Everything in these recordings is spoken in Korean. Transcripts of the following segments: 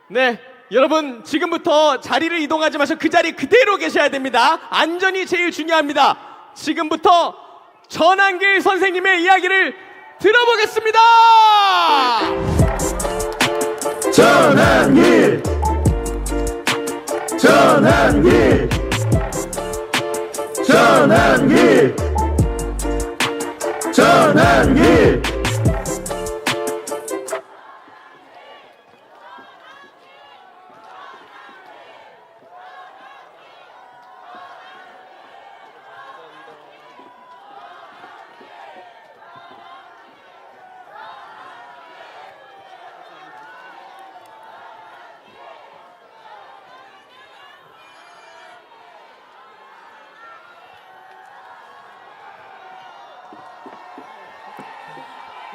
네, 여러분 지금부터 자리를 이동하지 마시고 그 자리 그대로 계셔야 됩니다. 안전이 제일 중요합니다. 지금부터 전한길 선생님의 이야기를 들어보겠습니다. 전한길, 전한길, 전한길, 전한길.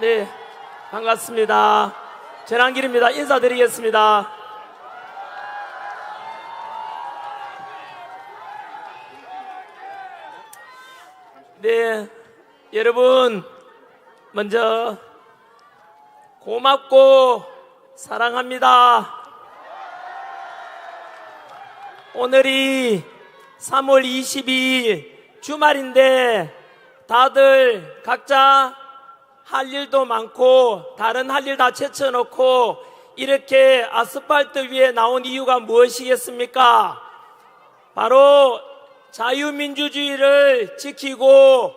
네, 반갑습니다. 전한길입니다. 인사드리겠습니다. 네, 여러분 먼저 고맙고 사랑합니다. 오늘이 3월 22일 주말인데 다들 각자 할 일도 많고 다른 할 일 다 제쳐놓고 이렇게 아스팔트 위에 나온 이유가 무엇이겠습니까? 바로 자유민주주의를 지키고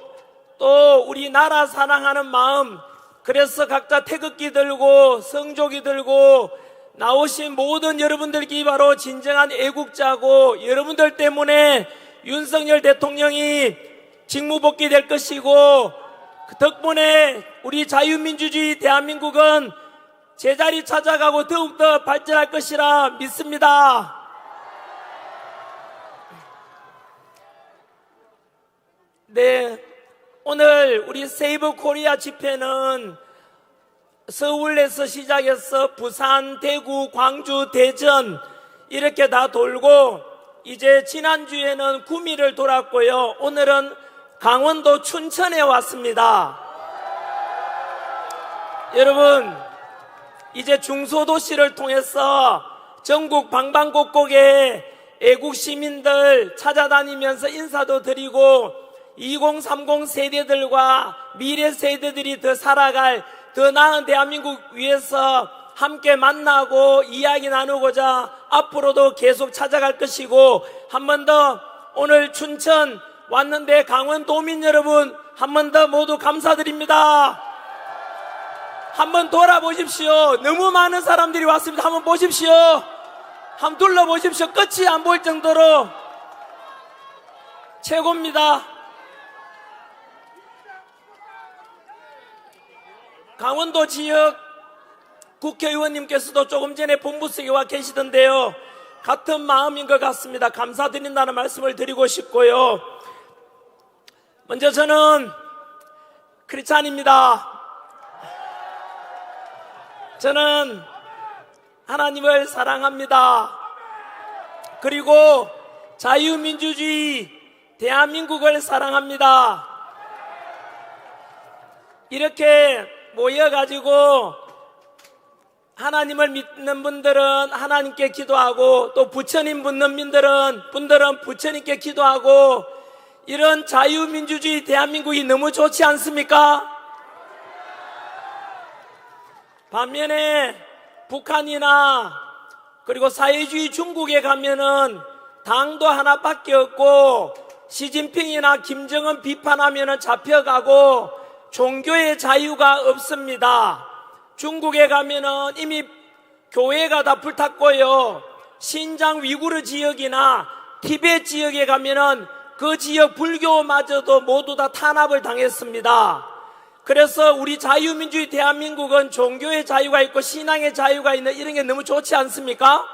또 우리나라 사랑하는 마음, 그래서 각자 태극기 들고 성조기 들고 나오신 모든 여러분들이 바로 진정한 애국자고, 여러분들 때문에 윤석열 대통령이 직무복귀될 것이고, 그 덕분에 우리 자유민주주의 대한민국은 제자리 찾아가고 더욱더 발전할 것이라 믿습니다. 네, 오늘 우리 세이브 코리아 집회는 서울에서 시작해서 부산, 대구, 광주, 대전 이렇게 다 돌고, 이제 지난주에는 구미를 돌았고요. 오늘은 강원도 춘천에 왔습니다. 여러분, 이제 중소도시를 통해서 전국 방방곡곡에 애국 시민들 찾아다니면서 인사도 드리고 2030 세대들과 미래 세대들이 더 살아갈 더 나은 대한민국 위해서 함께 만나고 이야기 나누고자 앞으로도 계속 찾아갈 것이고, 한 번 더 오늘 춘천 왔는데 강원도민 여러분 한 번 더 모두 감사드립니다. 한번 돌아보십시오. 너무 많은 사람들이 왔습니다. 한번 보십시오. 한번 둘러보십시오. 끝이 안 보일 정도로 최고입니다. 강원도 지역 국회의원님께서도 조금 전에 본부석에 와 계시던데요, 같은 마음인 것 같습니다. 감사드린다는 말씀을 드리고 싶고요. 먼저 저는 크리스찬입니다. 저는 하나님을 사랑합니다. 그리고 자유민주주의 대한민국을 사랑합니다. 이렇게 모여가지고 하나님을 믿는 분들은 하나님께 기도하고, 또 부처님 믿는 분들은 부처님께 기도하고, 이런 자유민주주의 대한민국이 너무 좋지 않습니까? 반면에 북한이나 그리고 사회주의 중국에 가면은 당도 하나밖에 없고, 시진핑이나 김정은 비판하면은 잡혀가고 종교의 자유가 없습니다. 중국에 가면은 이미 교회가 다 불탔고요. 신장 위구르 지역이나 티베트 지역에 가면은 그 지역 불교마저도 모두 다 탄압을 당했습니다. 그래서 우리 자유민주주의 대한민국은 종교의 자유가 있고 신앙의 자유가 있는 이런 게 너무 좋지 않습니까?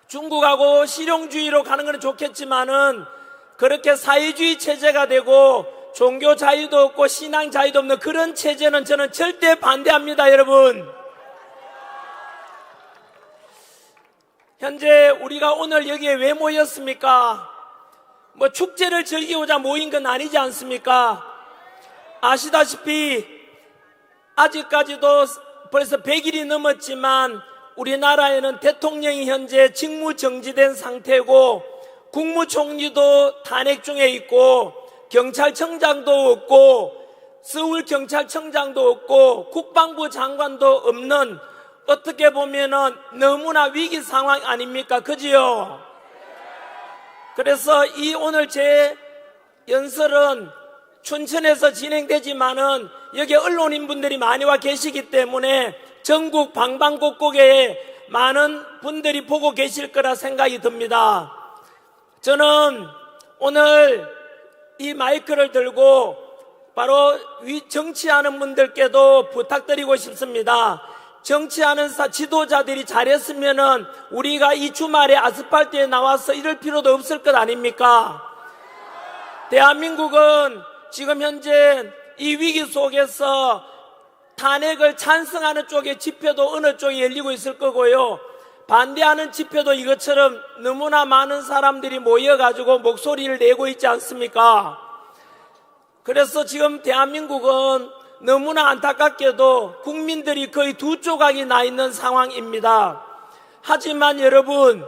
중국하고 실용주의로 가는 건 좋겠지만은 그렇게 사회주의 체제가 되고 종교 자유도 없고 신앙 자유도 없는 그런 체제는 저는 절대 반대합니다, 여러분. 현재 우리가 오늘 여기에 왜 모였습니까? 뭐 축제를 즐기고자 모인 건 아니지 않습니까? 아시다시피 아직까지도 벌써 100일이 넘었지만 우리나라에는 대통령이 현재 직무 정지된 상태고 국무총리도 탄핵 중에 있고 경찰청장도 없고 서울경찰청장도 없고 국방부 장관도 없는 어떻게 보면은 너무나 위기 상황 아닙니까? 그지요? 그래서 이 오늘 제 연설은 춘천에서 진행되지만은 여기 언론인분들이 많이 와 계시기 때문에 전국 방방곡곡에 많은 분들이 보고 계실 거라 생각이 듭니다. 저는 오늘 이 마이크를 들고 바로 정치하는 분들께도 부탁드리고 싶습니다. 정치하는 지도자들이 잘했으면은 우리가 이 주말에 아스팔트에 나와서 이럴 필요도 없을 것 아닙니까? 대한민국은 지금 현재 이 위기 속에서 탄핵을 찬성하는 쪽의 집회도 어느 쪽에 열리고 있을 거고요. 반대하는 집회도 이것처럼 너무나 많은 사람들이 모여가지고 목소리를 내고 있지 않습니까? 그래서 지금 대한민국은 너무나 안타깝게도 국민들이 거의 두 조각이 나 있는 상황입니다. 하지만 여러분,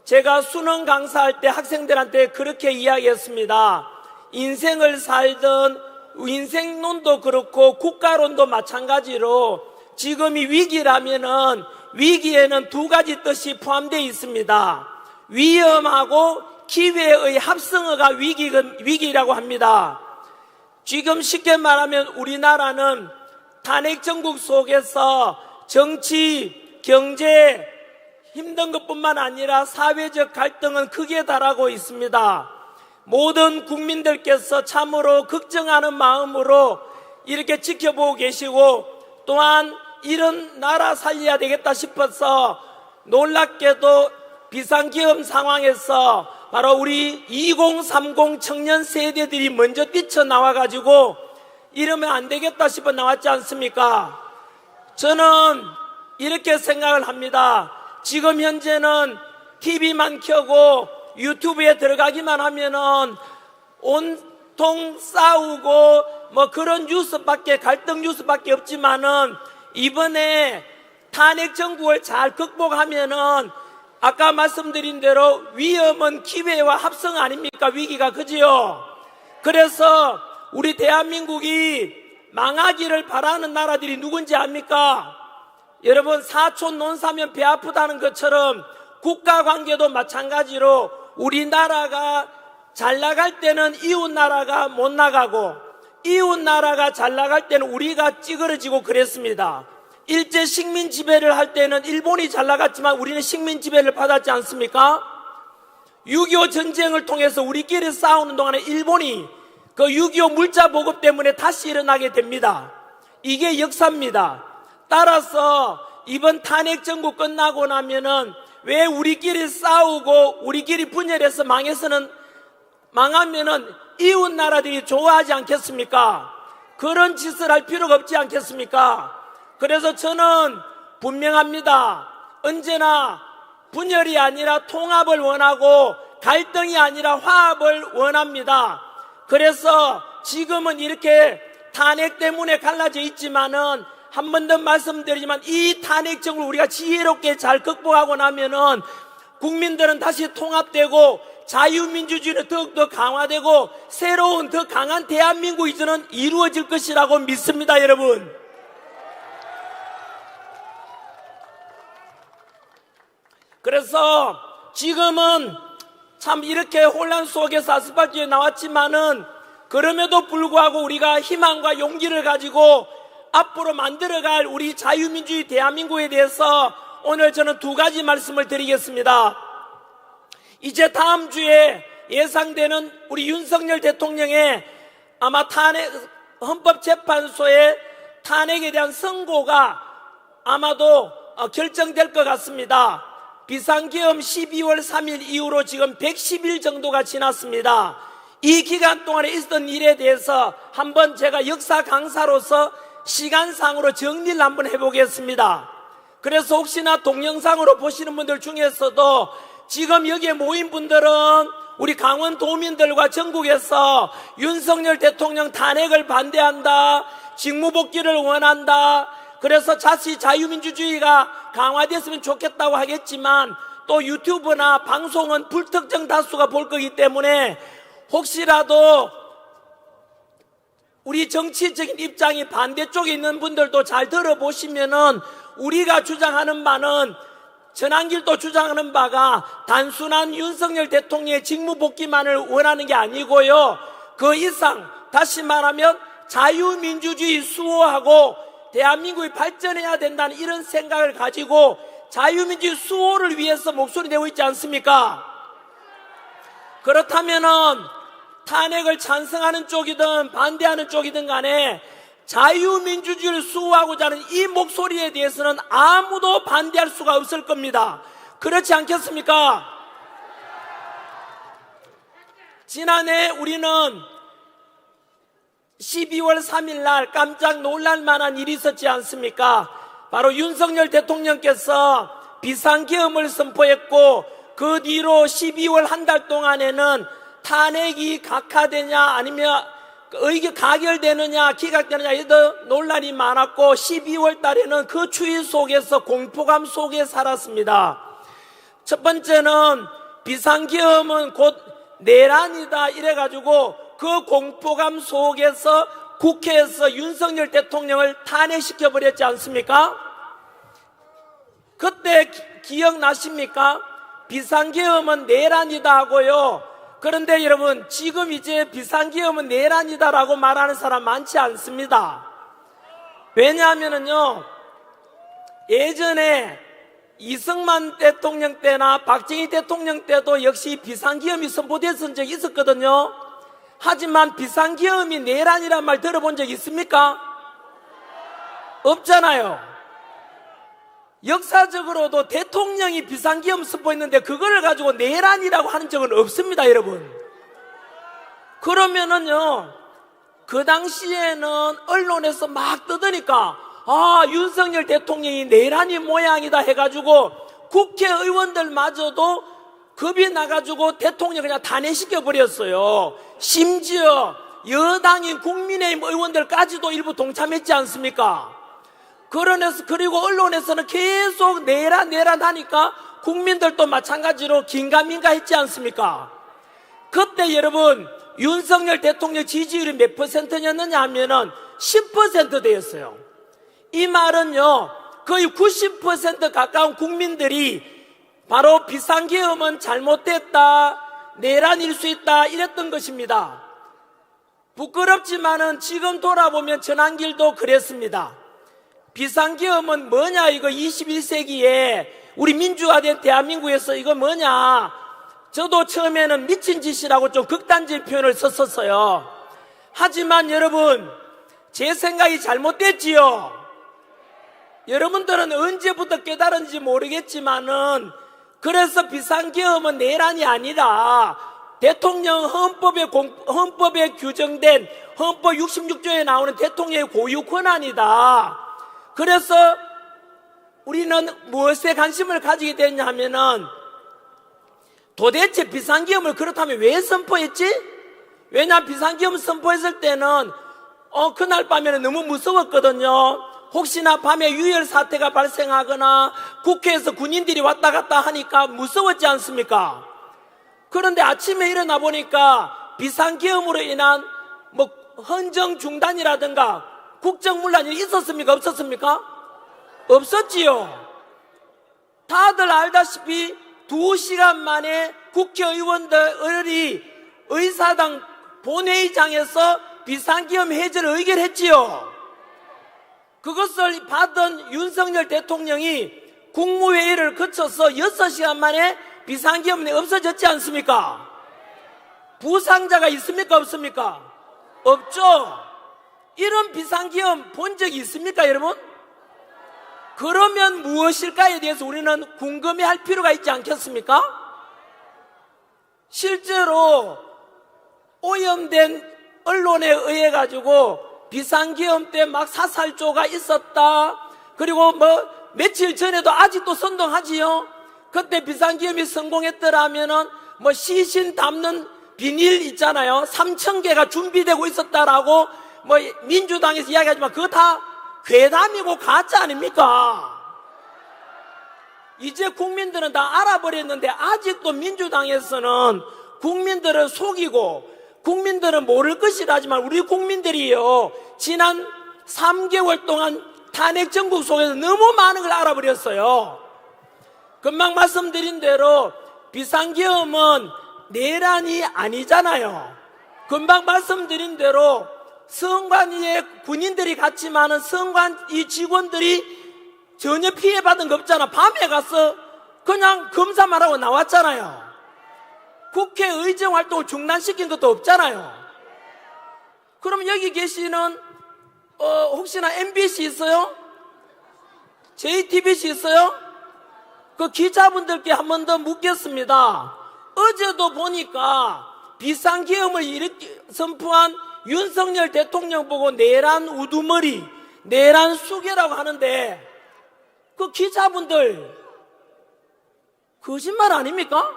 제가 수능 강사할 때 학생들한테 그렇게 이야기했습니다. 인생을 살던 인생론도 그렇고 국가론도 마찬가지로 지금이 위기라면은 위기에는 두 가지 뜻이 포함되어 있습니다. 위험하고 기회의 합성어가 위기라고 합니다. 지금 쉽게 말하면 우리나라는 탄핵 정국 속에서 정치, 경제 힘든 것뿐만 아니라 사회적 갈등은 크게 달하고 있습니다. 모든 국민들께서 참으로 걱정하는 마음으로 이렇게 지켜보고 계시고 또한 이런 나라 살려야 되겠다 싶어서 놀랍게도 비상기업 상황에서 바로 우리 2030 청년 세대들이 먼저 뛰쳐나와가지고 이러면 안 되겠다 싶어 나왔지 않습니까? 저는 이렇게 생각을 합니다. 지금 현재는 TV만 켜고 유튜브에 들어가기만 하면은 온통 싸우고 뭐 그런 뉴스밖에 갈등 뉴스밖에 없지만은 이번에 탄핵 정국을 잘 극복하면은 아까 말씀드린 대로 위험은 기회와 합성 아닙니까? 위기가 그지요? 그래서 우리 대한민국이 망하기를 바라는 나라들이 누군지 압니까? 여러분 사촌 논사면 배 아프다는 것처럼 국가관계도 마찬가지로 우리나라가 잘 나갈 때는 이웃나라가 못 나가고 이웃나라가 잘 나갈 때는 우리가 찌그러지고 그랬습니다. 일제 식민 지배를 할 때는 일본이 잘 나갔지만 우리는 식민 지배를 받았지 않습니까? 6.25 전쟁을 통해서 우리끼리 싸우는 동안에 일본이 그 6.25 물자 보급 때문에 다시 일어나게 됩니다. 이게 역사입니다. 따라서 이번 탄핵 정국 끝나고 나면은 왜 우리끼리 싸우고 우리끼리 분열해서 망하면은 이웃 나라들이 좋아하지 않겠습니까? 그런 짓을 할 필요가 없지 않겠습니까? 그래서 저는 분명합니다. 언제나 분열이 아니라 통합을 원하고 갈등이 아니라 화합을 원합니다. 그래서 지금은 이렇게 탄핵 때문에 갈라져 있지만은 한 번 더 말씀드리지만 이 탄핵 정국을 우리가 지혜롭게 잘 극복하고 나면은 국민들은 다시 통합되고 자유민주주의는 더욱더 강화되고 새로운 더 강한 대한민국이 저는 이루어질 것이라고 믿습니다, 여러분. 그래서 지금은 참 이렇게 혼란 속에서 아스팔트에 나왔지만은 그럼에도 불구하고 우리가 희망과 용기를 가지고 앞으로 만들어갈 우리 자유민주주의 대한민국에 대해서 오늘 저는 두 가지 말씀을 드리겠습니다. 이제 다음 주에 예상되는 우리 윤석열 대통령의 아마 헌법재판소의 탄핵에 대한 선고가 아마도 결정될 것 같습니다. 비상계엄 12월 3일 이후로 지금 110일 정도가 지났습니다. 이 기간 동안에 있었던 일에 대해서 한번 제가 역사 강사로서 시간상으로 정리를 한번 해보겠습니다. 그래서 혹시나 동영상으로 보시는 분들 중에서도 지금 여기에 모인 분들은 우리 강원도민들과 전국에서 윤석열 대통령 탄핵을 반대한다, 직무복귀를 원한다, 그래서 자칫 자유민주주의가 강화됐으면 좋겠다고 하겠지만 또 유튜브나 방송은 불특정 다수가 볼 거기 때문에 혹시라도 우리 정치적인 입장이 반대쪽에 있는 분들도 잘 들어보시면은 우리가 주장하는 바는 전한길도 주장하는 바가 단순한 윤석열 대통령의 직무 복귀만을 원하는 게 아니고요. 그 이상 다시 말하면 자유민주주의 수호하고 대한민국이 발전해야 된다는 이런 생각을 가지고 자유민주주의 수호를 위해서 목소리 내고 있지 않습니까? 그렇다면은 탄핵을 찬성하는 쪽이든 반대하는 쪽이든 간에 자유민주주의를 수호하고자 하는 이 목소리에 대해서는 아무도 반대할 수가 없을 겁니다. 그렇지 않겠습니까? 지난해 우리는 12월 3일 날 깜짝 놀랄 만한 일이 있었지 않습니까? 바로 윤석열 대통령께서 비상계엄을 선포했고 그 뒤로 12월 한 달 동안에는 탄핵이 각하되냐 아니면 가결되느냐 기각되느냐 이런 논란이 많았고 12월 달에는 그 추위 속에서 공포감 속에 살았습니다. 첫 번째는 비상계엄은 곧 내란이다 이래가지고 그 공포감 속에서 국회에서 윤석열 대통령을 탄핵시켜버렸지 않습니까? 그때 기억나십니까? 비상계엄은 내란이다 하고요. 그런데 여러분 지금 이제 비상계엄은 내란이다라고 말하는 사람 많지 않습니다. 왜냐하면요 예전에 이승만 대통령 때나 박정희 대통령 때도 역시 비상계엄이 선포됐던 적이 있었거든요. 하지만 비상계엄이 내란이란 말 들어본 적 있습니까? 없잖아요. 역사적으로도 대통령이 비상계엄 선포했는데 그거를 가지고 내란이라고 하는 적은 없습니다, 여러분. 그러면은요, 그 당시에는 언론에서 막 떠드니까 윤석열 대통령이 내란이 모양이다 해가지고 국회의원들마저도 겁이 나가지고 대통령 그냥 탄핵시켜버렸어요. 심지어 여당인 국민의힘 의원들까지도 일부 동참했지 않습니까? 그리고 언론에서는 계속 내란 하니까 국민들도 마찬가지로 긴가민가 했지 않습니까? 그때 여러분 윤석열 대통령 지지율이 몇 %였느냐 하면은 10% 되었어요. 이 말은요 거의 90% 가까운 국민들이 바로 비상계엄은 잘못됐다, 내란일 수 있다 이랬던 것입니다. 부끄럽지만은 지금 돌아보면 전한길도 그랬습니다. 비상계엄은 뭐냐 이거 21세기에 우리 민주화된 대한민국에서 이거 뭐냐. 저도 처음에는 미친 짓이라고 좀 극단적인 표현을 썼었어요. 하지만 여러분 제 생각이 잘못됐지요. 여러분들은 언제부터 깨달은지 모르겠지만은 그래서 비상계엄은 내란이 아니라 대통령 헌법에 규정된 헌법 66조에 나오는 대통령의 고유 권한이다. 그래서 우리는 무엇에 관심을 가지게 됐냐 하면은 도대체 비상계엄을 그렇다면 왜 선포했지? 왜냐 비상계엄 선포했을 때는 그날 밤에는 너무 무서웠거든요. 혹시나 밤에 유혈 사태가 발생하거나 국회에서 군인들이 왔다 갔다 하니까 무서웠지 않습니까? 그런데 아침에 일어나 보니까 비상계엄으로 인한 헌정 중단이라든가 국정문란이 있었습니까? 없었습니까? 없었지요. 다들 알다시피 2시간 만에 국회의원들이 의사당 본회의장에서 비상계엄 해제를 의결했지요. 그것을 받은 윤석열 대통령이 국무회의를 거쳐서 6시간 만에 비상계엄이 없어졌지 않습니까? 부상자가 있습니까? 없습니까? 없죠. 이런 비상계엄 본 적이 있습니까, 여러분? 그러면 무엇일까에 대해서 우리는 궁금해할 필요가 있지 않겠습니까? 실제로 오염된 언론에 의해 가지고 비상계엄 때 막 사살조가 있었다. 그리고 며칠 전에도 아직도 선동하지요. 그때 비상계엄이 성공했더라면은 시신 담는 비닐 있잖아요. 3,000개가 준비되고 있었다라고 민주당에서 이야기하지만 그거 다 괴담이고 가짜 아닙니까? 이제 국민들은 다 알아버렸는데 아직도 민주당에서는 국민들을 속이고 국민들은 모를 것이라 하지만 우리 국민들이요, 지난 3개월 동안 탄핵 정국 속에서 너무 많은 걸 알아버렸어요. 금방 말씀드린 대로 비상계엄은 내란이 아니잖아요. 금방 말씀드린 대로 선관위에 군인들이 갔지만은 선관위 직원들이 전혀 피해받은 거 없잖아. 밤에 가서 그냥 검사만 하고 나왔잖아요. 국회 의정 활동을 중단시킨 것도 없잖아요. 그럼 여기 계시는 혹시나 MBC 있어요? JTBC 있어요? 그 기자분들께 한 번 더 묻겠습니다. 어제도 보니까 비상계엄을 선포한 윤석열 대통령 보고 내란 우두머리, 내란 수괴라고 하는데 그 기자분들 거짓말 아닙니까?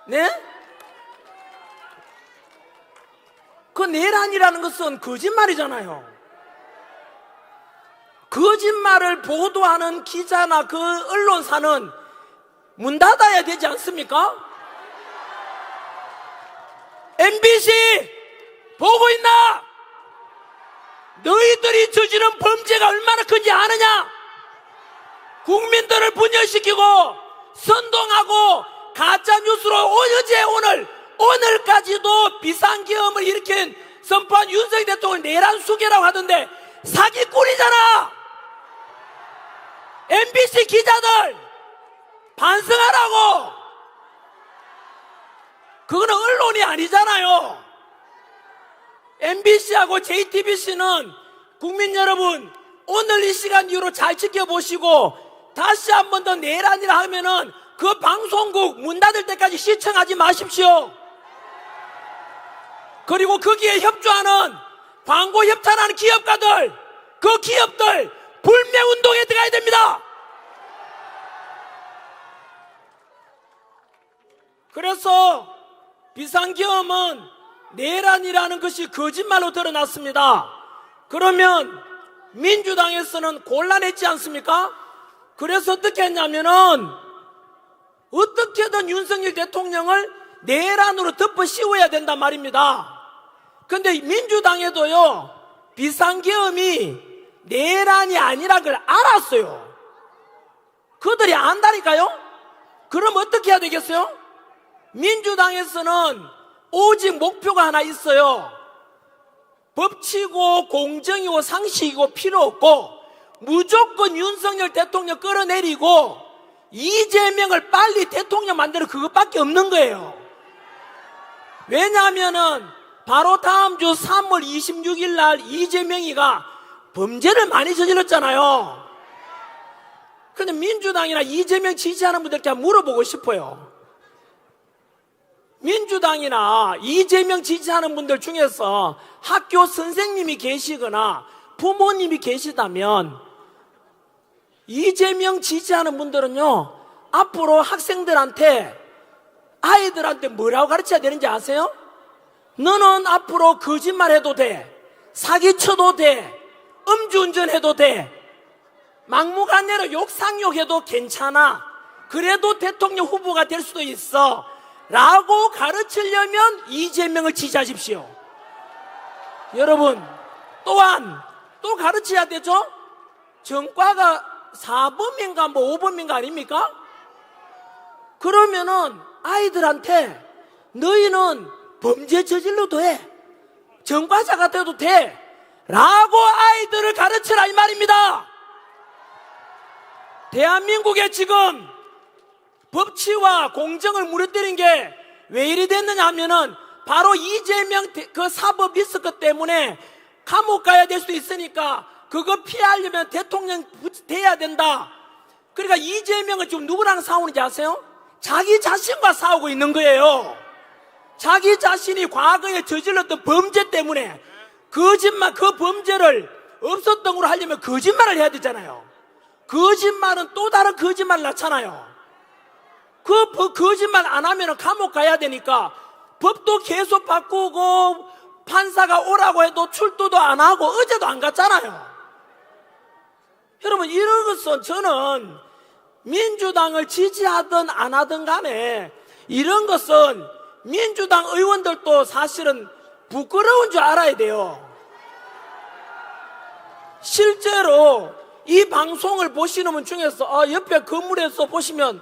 네? 그 내란이라는 것은 거짓말이잖아요. 거짓말을 보도하는 기자나 그 언론사는 문 닫아야 되지 않습니까? MBC 보고 있나? 너희들이 저지른 범죄가 얼마나 큰지 아느냐? 국민들을 분열시키고 선동하고 가짜뉴스로 어제 오늘까지도 비상계엄을 일으킨 선포한 윤석열 대통령을 내란 수괴라고 하던데 사기꾼이잖아. MBC 기자들 반성하라고. 그거는 언론이 아니잖아요. MBC하고 JTBC는 국민 여러분 오늘 이 시간 이후로 잘 지켜보시고 다시 한 번 더 내란이라 하면은 그 방송국 문 닫을 때까지 시청하지 마십시오. 그리고 거기에 협조하는 광고 협찬하는 기업가들, 그 기업들 불매운동에 들어가야 됩니다. 그래서 비상계엄은 내란이라는 것이 거짓말로 드러났습니다. 그러면 민주당에서는 곤란했지 않습니까? 그래서 어떻게 했냐면은 어떻게든 윤석열 대통령을 내란으로 덮어 씌워야 된단 말입니다. 근데 민주당에도요, 비상계엄이 내란이 아니란 걸 알았어요. 그들이 안다니까요? 그럼 어떻게 해야 되겠어요? 민주당에서는 오직 목표가 하나 있어요. 법치고 공정이고 상식이고 필요 없고 무조건 윤석열 대통령 끌어내리고 이재명을 빨리 대통령 만드는 그것밖에 없는 거예요. 왜냐하면은 바로 다음 주 3월 26일 날 이재명이가 범죄를 많이 저질렀잖아요. 근데 민주당이나 이재명 지지하는 분들께 한번 물어보고 싶어요. 민주당이나 이재명 지지하는 분들 중에서 학교 선생님이 계시거나 부모님이 계시다면 이재명 지지하는 분들은요, 앞으로 학생들한테, 아이들한테 뭐라고 가르쳐야 되는지 아세요? 너는 앞으로 거짓말 해도 돼, 사기쳐도 돼, 음주운전 해도 돼, 막무가내로 욕상욕해도 괜찮아, 그래도 대통령 후보가 될 수도 있어 라고 가르치려면 이재명을 지지하십시오. 여러분, 또한 또 가르쳐야 되죠? 전과가 4범인가 뭐 5범인가 아닙니까? 그러면은 아이들한테 너희는 범죄 저질러도 해, 전과자가 돼도 돼 라고 아이들을 가르치라 이 말입니다. 대한민국에 지금 법치와 공정을 무너뜨린 게 왜 이리 됐느냐 하면은 바로 이재명 그 사법 리스크 때문에 감옥 가야 될 수도 있으니까 그거 피하려면 대통령 돼야 된다. 그러니까 이재명은 지금 누구랑 싸우는지 아세요? 자기 자신과 싸우고 있는 거예요. 자기 자신이 과거에 저질렀던 범죄 때문에 거짓말, 그 범죄를 없었던 걸로 하려면 거짓말을 해야 되잖아요. 거짓말은 또 다른 거짓말을 낳잖아요. 그 거짓말 안 하면 감옥 가야 되니까 법도 계속 바꾸고 판사가 오라고 해도 출두도 안 하고 어제도 안 갔잖아요. 여러분, 이런 것은 저는 민주당을 지지하든 안 하든 간에 이런 것은 민주당 의원들도 사실은 부끄러운 줄 알아야 돼요. 실제로 이 방송을 보시는 분 중에서 옆에 건물에서 보시면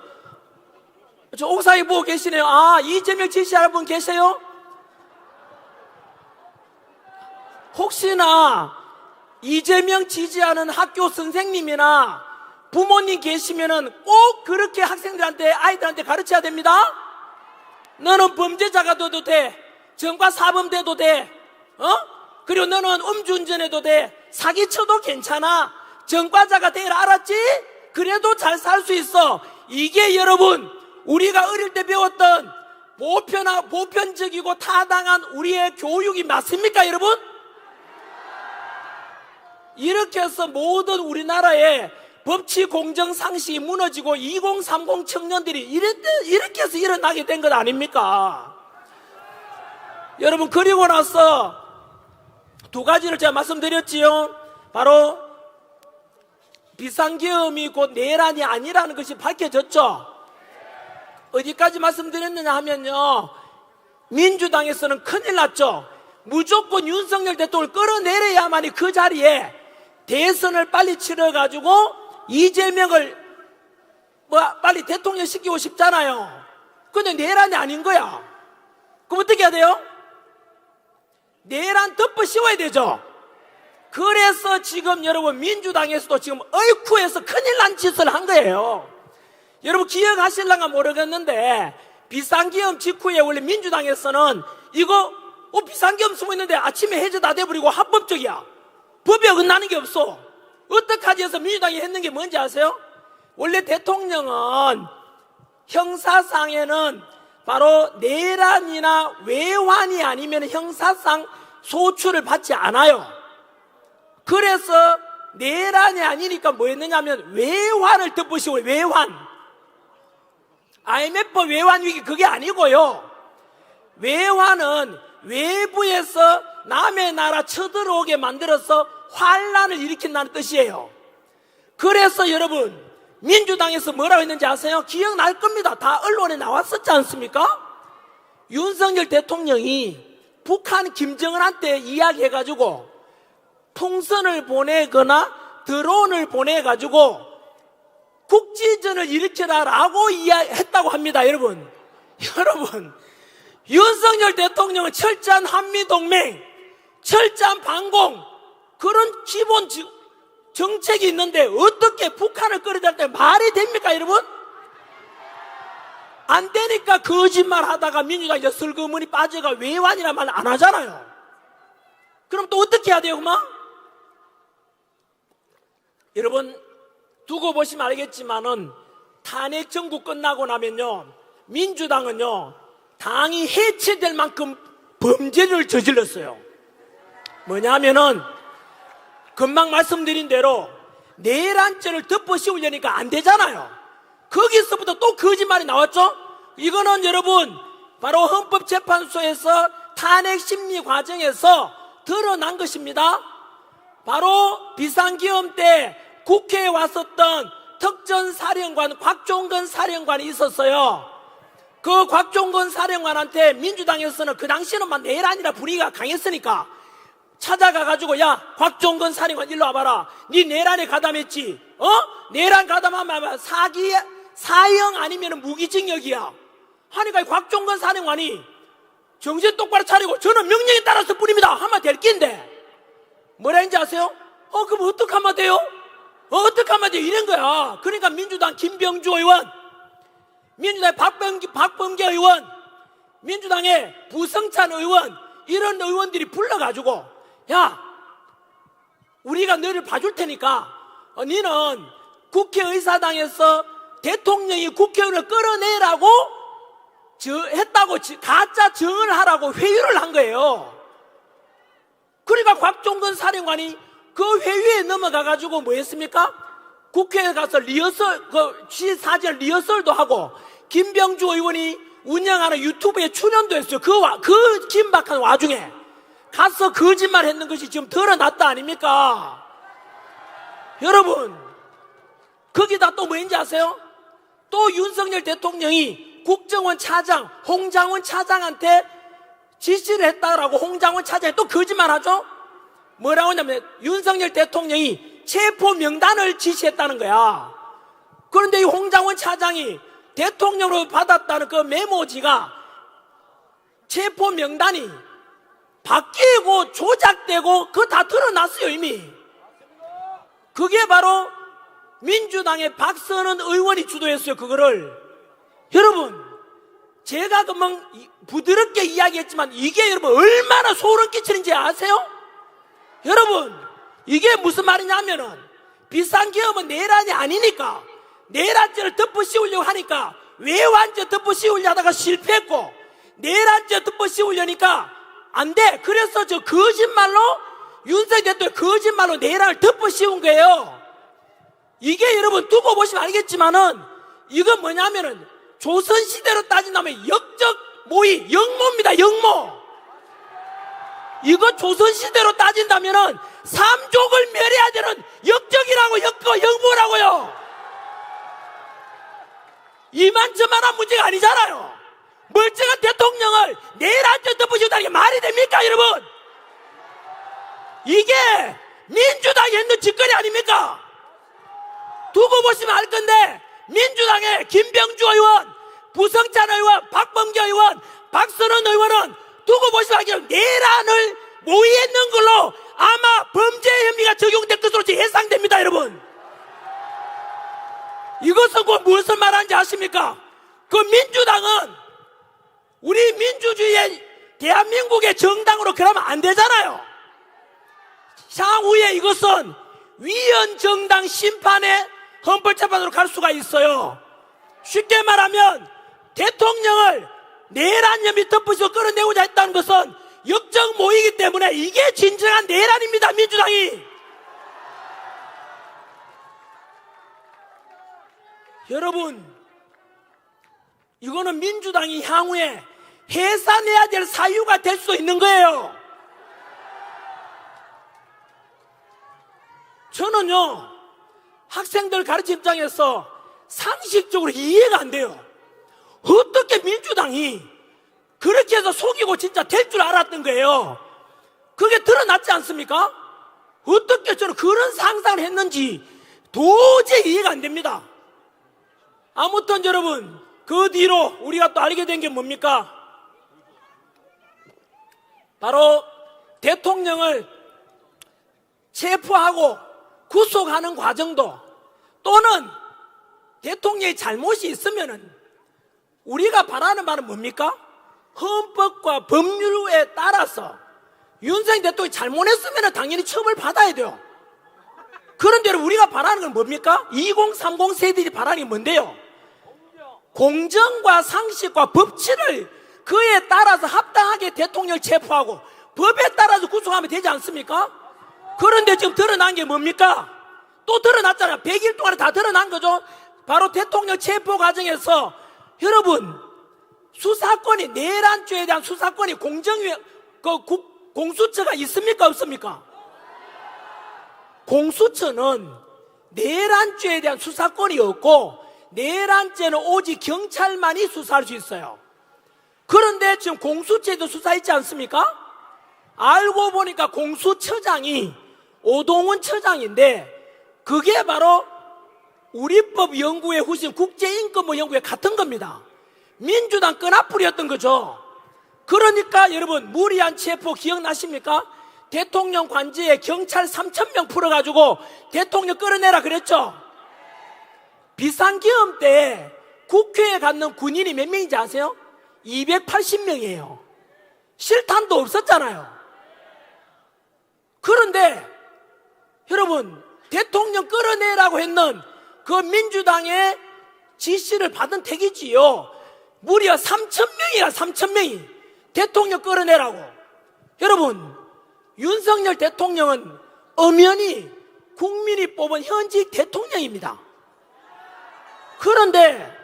저 옥상에 보고 계시네요. 이재명 지지할 분 계세요? 혹시나 이재명 지지하는 학교 선생님이나 부모님 계시면은 꼭 그렇게 학생들한테, 아이들한테 가르쳐야 됩니다. 너는 범죄자가 돼도 돼. 전과 사범돼도 돼. 그리고 너는 음주운전해도 돼. 사기쳐도 괜찮아. 전과자가 되라, 알았지? 그래도 잘 살 수 있어. 이게 여러분, 우리가 어릴 때 배웠던 보편적이고 타당한 우리의 교육이 맞습니까, 여러분? 이렇게 해서 모든 우리나라의 법치 공정 상식이 무너지고 2030 청년들이 이렇게 해서 일어나게 된 것 아닙니까? 여러분, 그리고 나서 두 가지를 제가 말씀드렸지요. 바로 비상계엄이 곧 내란이 아니라는 것이 밝혀졌죠. 어디까지 말씀드렸느냐 하면요, 민주당에서는 큰일 났죠. 무조건 윤석열 대통령을 끌어내려야만이 그 자리에 대선을 빨리 치러가지고 이재명을 빨리 대통령 시키고 싶잖아요. 근데 내란이 아닌 거야. 그럼 어떻게 해야 돼요? 내란 덮어 씌워야 되죠. 그래서 지금 여러분, 민주당에서도 지금 얼쿠에서 큰일 난 짓을 한 거예요. 여러분, 기억하실랑가 모르겠는데 비상계엄 직후에 원래 민주당에서는 이거 비상계엄 숨어있는데 아침에 해제 다 돼버리고 합법적이야, 법에 어긋나는 게 없어, 어떡하지 해서 민주당이 했는 게 뭔지 아세요? 원래 대통령은 형사상에는 바로 내란이나 외환이 아니면 형사상 소출을 받지 않아요. 그래서 내란이 아니니까 뭐 했느냐면 외환을 덮으시고, 외환, IMF 외환 위기 그게 아니고요. 외환은 외부에서 남의 나라 쳐들어오게 만들어서 환란을 일으킨다는 뜻이에요. 그래서 여러분, 민주당에서 뭐라고 했는지 아세요? 기억날 겁니다. 다 언론에 나왔었지 않습니까? 윤석열 대통령이 북한 김정은한테 이야기해가지고 풍선을 보내거나 드론을 보내가지고 국지전을 일으켜라라고 이야기했다고 합니다. 여러분, 윤석열 대통령은 철저한 한미동맹, 철저한 방공, 그런 기본 정책이 있는데 어떻게 북한을 끌어들일 때 말이 됩니까, 여러분? 안 되니까 거짓말 하다가 민주당이 이제 슬그머니 빠져가 외환이란 말 안 하잖아요. 그럼 또 어떻게 해야 돼요, 그만? 여러분, 두고 보시면 알겠지만은 탄핵 정부 끝나고 나면요, 민주당은요, 당이 해체될 만큼 범죄를 저질렀어요. 뭐냐면은 금방 말씀드린 대로 내란죄를 덮어 씌우려니까 안 되잖아요. 거기서부터 또 거짓말이 나왔죠. 이거는 여러분, 바로 헌법재판소에서 탄핵 심리 과정에서 드러난 것입니다. 바로 비상계엄 때 국회에 왔었던 특전사령관 곽종건 사령관이 있었어요. 그 곽종건 사령관한테 민주당에서는 그 당시에는 막 내란이라 분위기가 강했으니까 찾아가가지고, 야, 곽종건 사령관 일로 와봐라. 니 내란에 가담했지? 내란 가담하면 사형 아니면 무기징역이야. 하니까 곽종건 사령관이 정신 똑바로 차리고 저는 명령에 따라서 뿐입니다 하면 될 낀데 뭐라 했는지 아세요? 그럼 어떡하면 돼요? 어떡하면 돼요? 이런 거야. 그러니까 민주당 김병주 의원, 민주당의 박범계 의원, 민주당의 부성찬 의원, 이런 의원들이 불러가지고, 야, 우리가 너를 봐줄 테니까 너는 국회의사당에서 대통령이 국회의원을 끌어내라고 했다고 가짜 증언을 하라고 회유를 한 거예요. 그러니까 곽종건 사령관이 그 회유에 넘어가가지고 뭐 했습니까? 국회에 가서 사진 리허설도 하고 김병주 의원이 운영하는 유튜브에 출연도 했어요. 그 긴박한 와중에. 가서 거짓말 했는 것이 지금 드러났다 아닙니까? 여러분, 거기다 또 뭐인지 아세요? 또 윤석열 대통령이 국정원 차장 홍장원 차장한테 지시를 했다라고 홍장원 차장이 또 거짓말 하죠? 뭐라고 하냐면 윤석열 대통령이 체포 명단을 지시했다는 거야. 그런데 이 홍장원 차장이 대통령으로 받았다는 그 메모지가 체포 명단이 바뀌고 조작되고 그거 다 드러났어요 이미. 그게 바로 민주당의 박선원 의원이 주도했어요 그거를. 여러분, 제가 그만 부드럽게 이야기했지만 이게 여러분 얼마나 소름 끼치는지 아세요? 여러분, 이게 무슨 말이냐면은 비상계엄은 내란이 아니니까 내란죄를 덮어씌우려고 하니까 외환죄 덮어씌우려 하다가 실패했고 내란죄 덮어씌우려니까 안 돼. 그래서 저 거짓말로 윤석열 대통령 거짓말로 내란을 덮어씌운 거예요. 이게 여러분 두고 보시면 알겠지만은 이건 뭐냐면은 조선시대로 따진다면 역적 모의 영모입니다. 영모. 이거 조선시대로 따진다면은 삼족을 멸해야 되는 역적이라고 영모라고요. 이만저만한 문제가 아니잖아요. 멀쩡한 대통령을 내란죄 덮어씌운다는 게 말이 됩니까 여러분? 이게 민주당이 했는 짓거리 아닙니까? 두고 보시면 알 건데 민주당의 김병주 의원, 부성찬 의원, 박범계 의원, 박선원 의원은 두고 보시면 알겠지만 내란을 모의했는 걸로 아마 범죄 혐의가 적용될 것으로 예상됩니다 여러분. 이것은 곧 무엇을 말하는지 아십니까? 그 민주당은 우리 민주주의의 대한민국의 정당으로 그러면 안 되잖아요. 향후에 이것은 위헌정당 심판의 헌법재판으로 갈 수가 있어요. 쉽게 말하면 대통령을 내란 혐의 덮으시고 끌어내고자 했다는 것은 역적 모이기 때문에 이게 진정한 내란입니다. 민주당이. 여러분, 이거는 민주당이 향후에 해산해야 될 사유가 될 수 있는 거예요. 저는요, 학생들 가르치 입장에서 상식적으로 이해가 안 돼요. 어떻게 민주당이 그렇게 해서 속이고 진짜 될 줄 알았던 거예요. 그게 드러났지 않습니까? 어떻게 저는 그런 상상을 했는지 도저히 이해가 안 됩니다. 아무튼 여러분, 그 뒤로 우리가 또 알게 된 게 뭡니까? 바로 대통령을 체포하고 구속하는 과정도 또는 대통령의 잘못이 있으면은 우리가 바라는 말은 뭡니까? 헌법과 법률에 따라서 윤석열 대통령이 잘못했으면 당연히 처벌받아야 돼요. 그런데 우리가 바라는 건 뭡니까? 2030 세대들이 바라는 게 뭔데요? 공정과 상식과 법치를 그에 따라서 합당하게 대통령을 체포하고 법에 따라서 구속하면 되지 않습니까? 그런데 지금 드러난 게 뭡니까? 또 드러났잖아요. 100일 동안에 다 드러난 거죠. 바로 대통령 체포 과정에서 여러분, 수사권이, 내란죄에 대한 수사권이 공수처가 있습니까? 없습니까? 공수처는 내란죄에 대한 수사권이 없고 내란죄는 오직 경찰만이 수사할 수 있어요. 그런데 지금 공수처에도 수사했지 않습니까? 알고 보니까 공수처장이 오동훈 처장인데 그게 바로 우리법 연구회 후신 국제인권부 연구회 같은 겁니다. 민주당 끈앞풀이였던 거죠. 그러니까 여러분, 무리한 체포 기억나십니까? 대통령 관저에 경찰 3,000명 풀어가지고 대통령 끌어내라 그랬죠. 비상계엄 때 국회에 갔는 군인이 몇 명인지 아세요? 280명이에요. 실탄도 없었잖아요. 그런데 여러분, 대통령 끌어내라고 했는 그 민주당의 지시를 받은 택이지요. 무려 3,000명이야. 3,000명이 대통령 끌어내라고. 여러분, 윤석열 대통령은 엄연히 국민이 뽑은 현직 대통령입니다. 그런데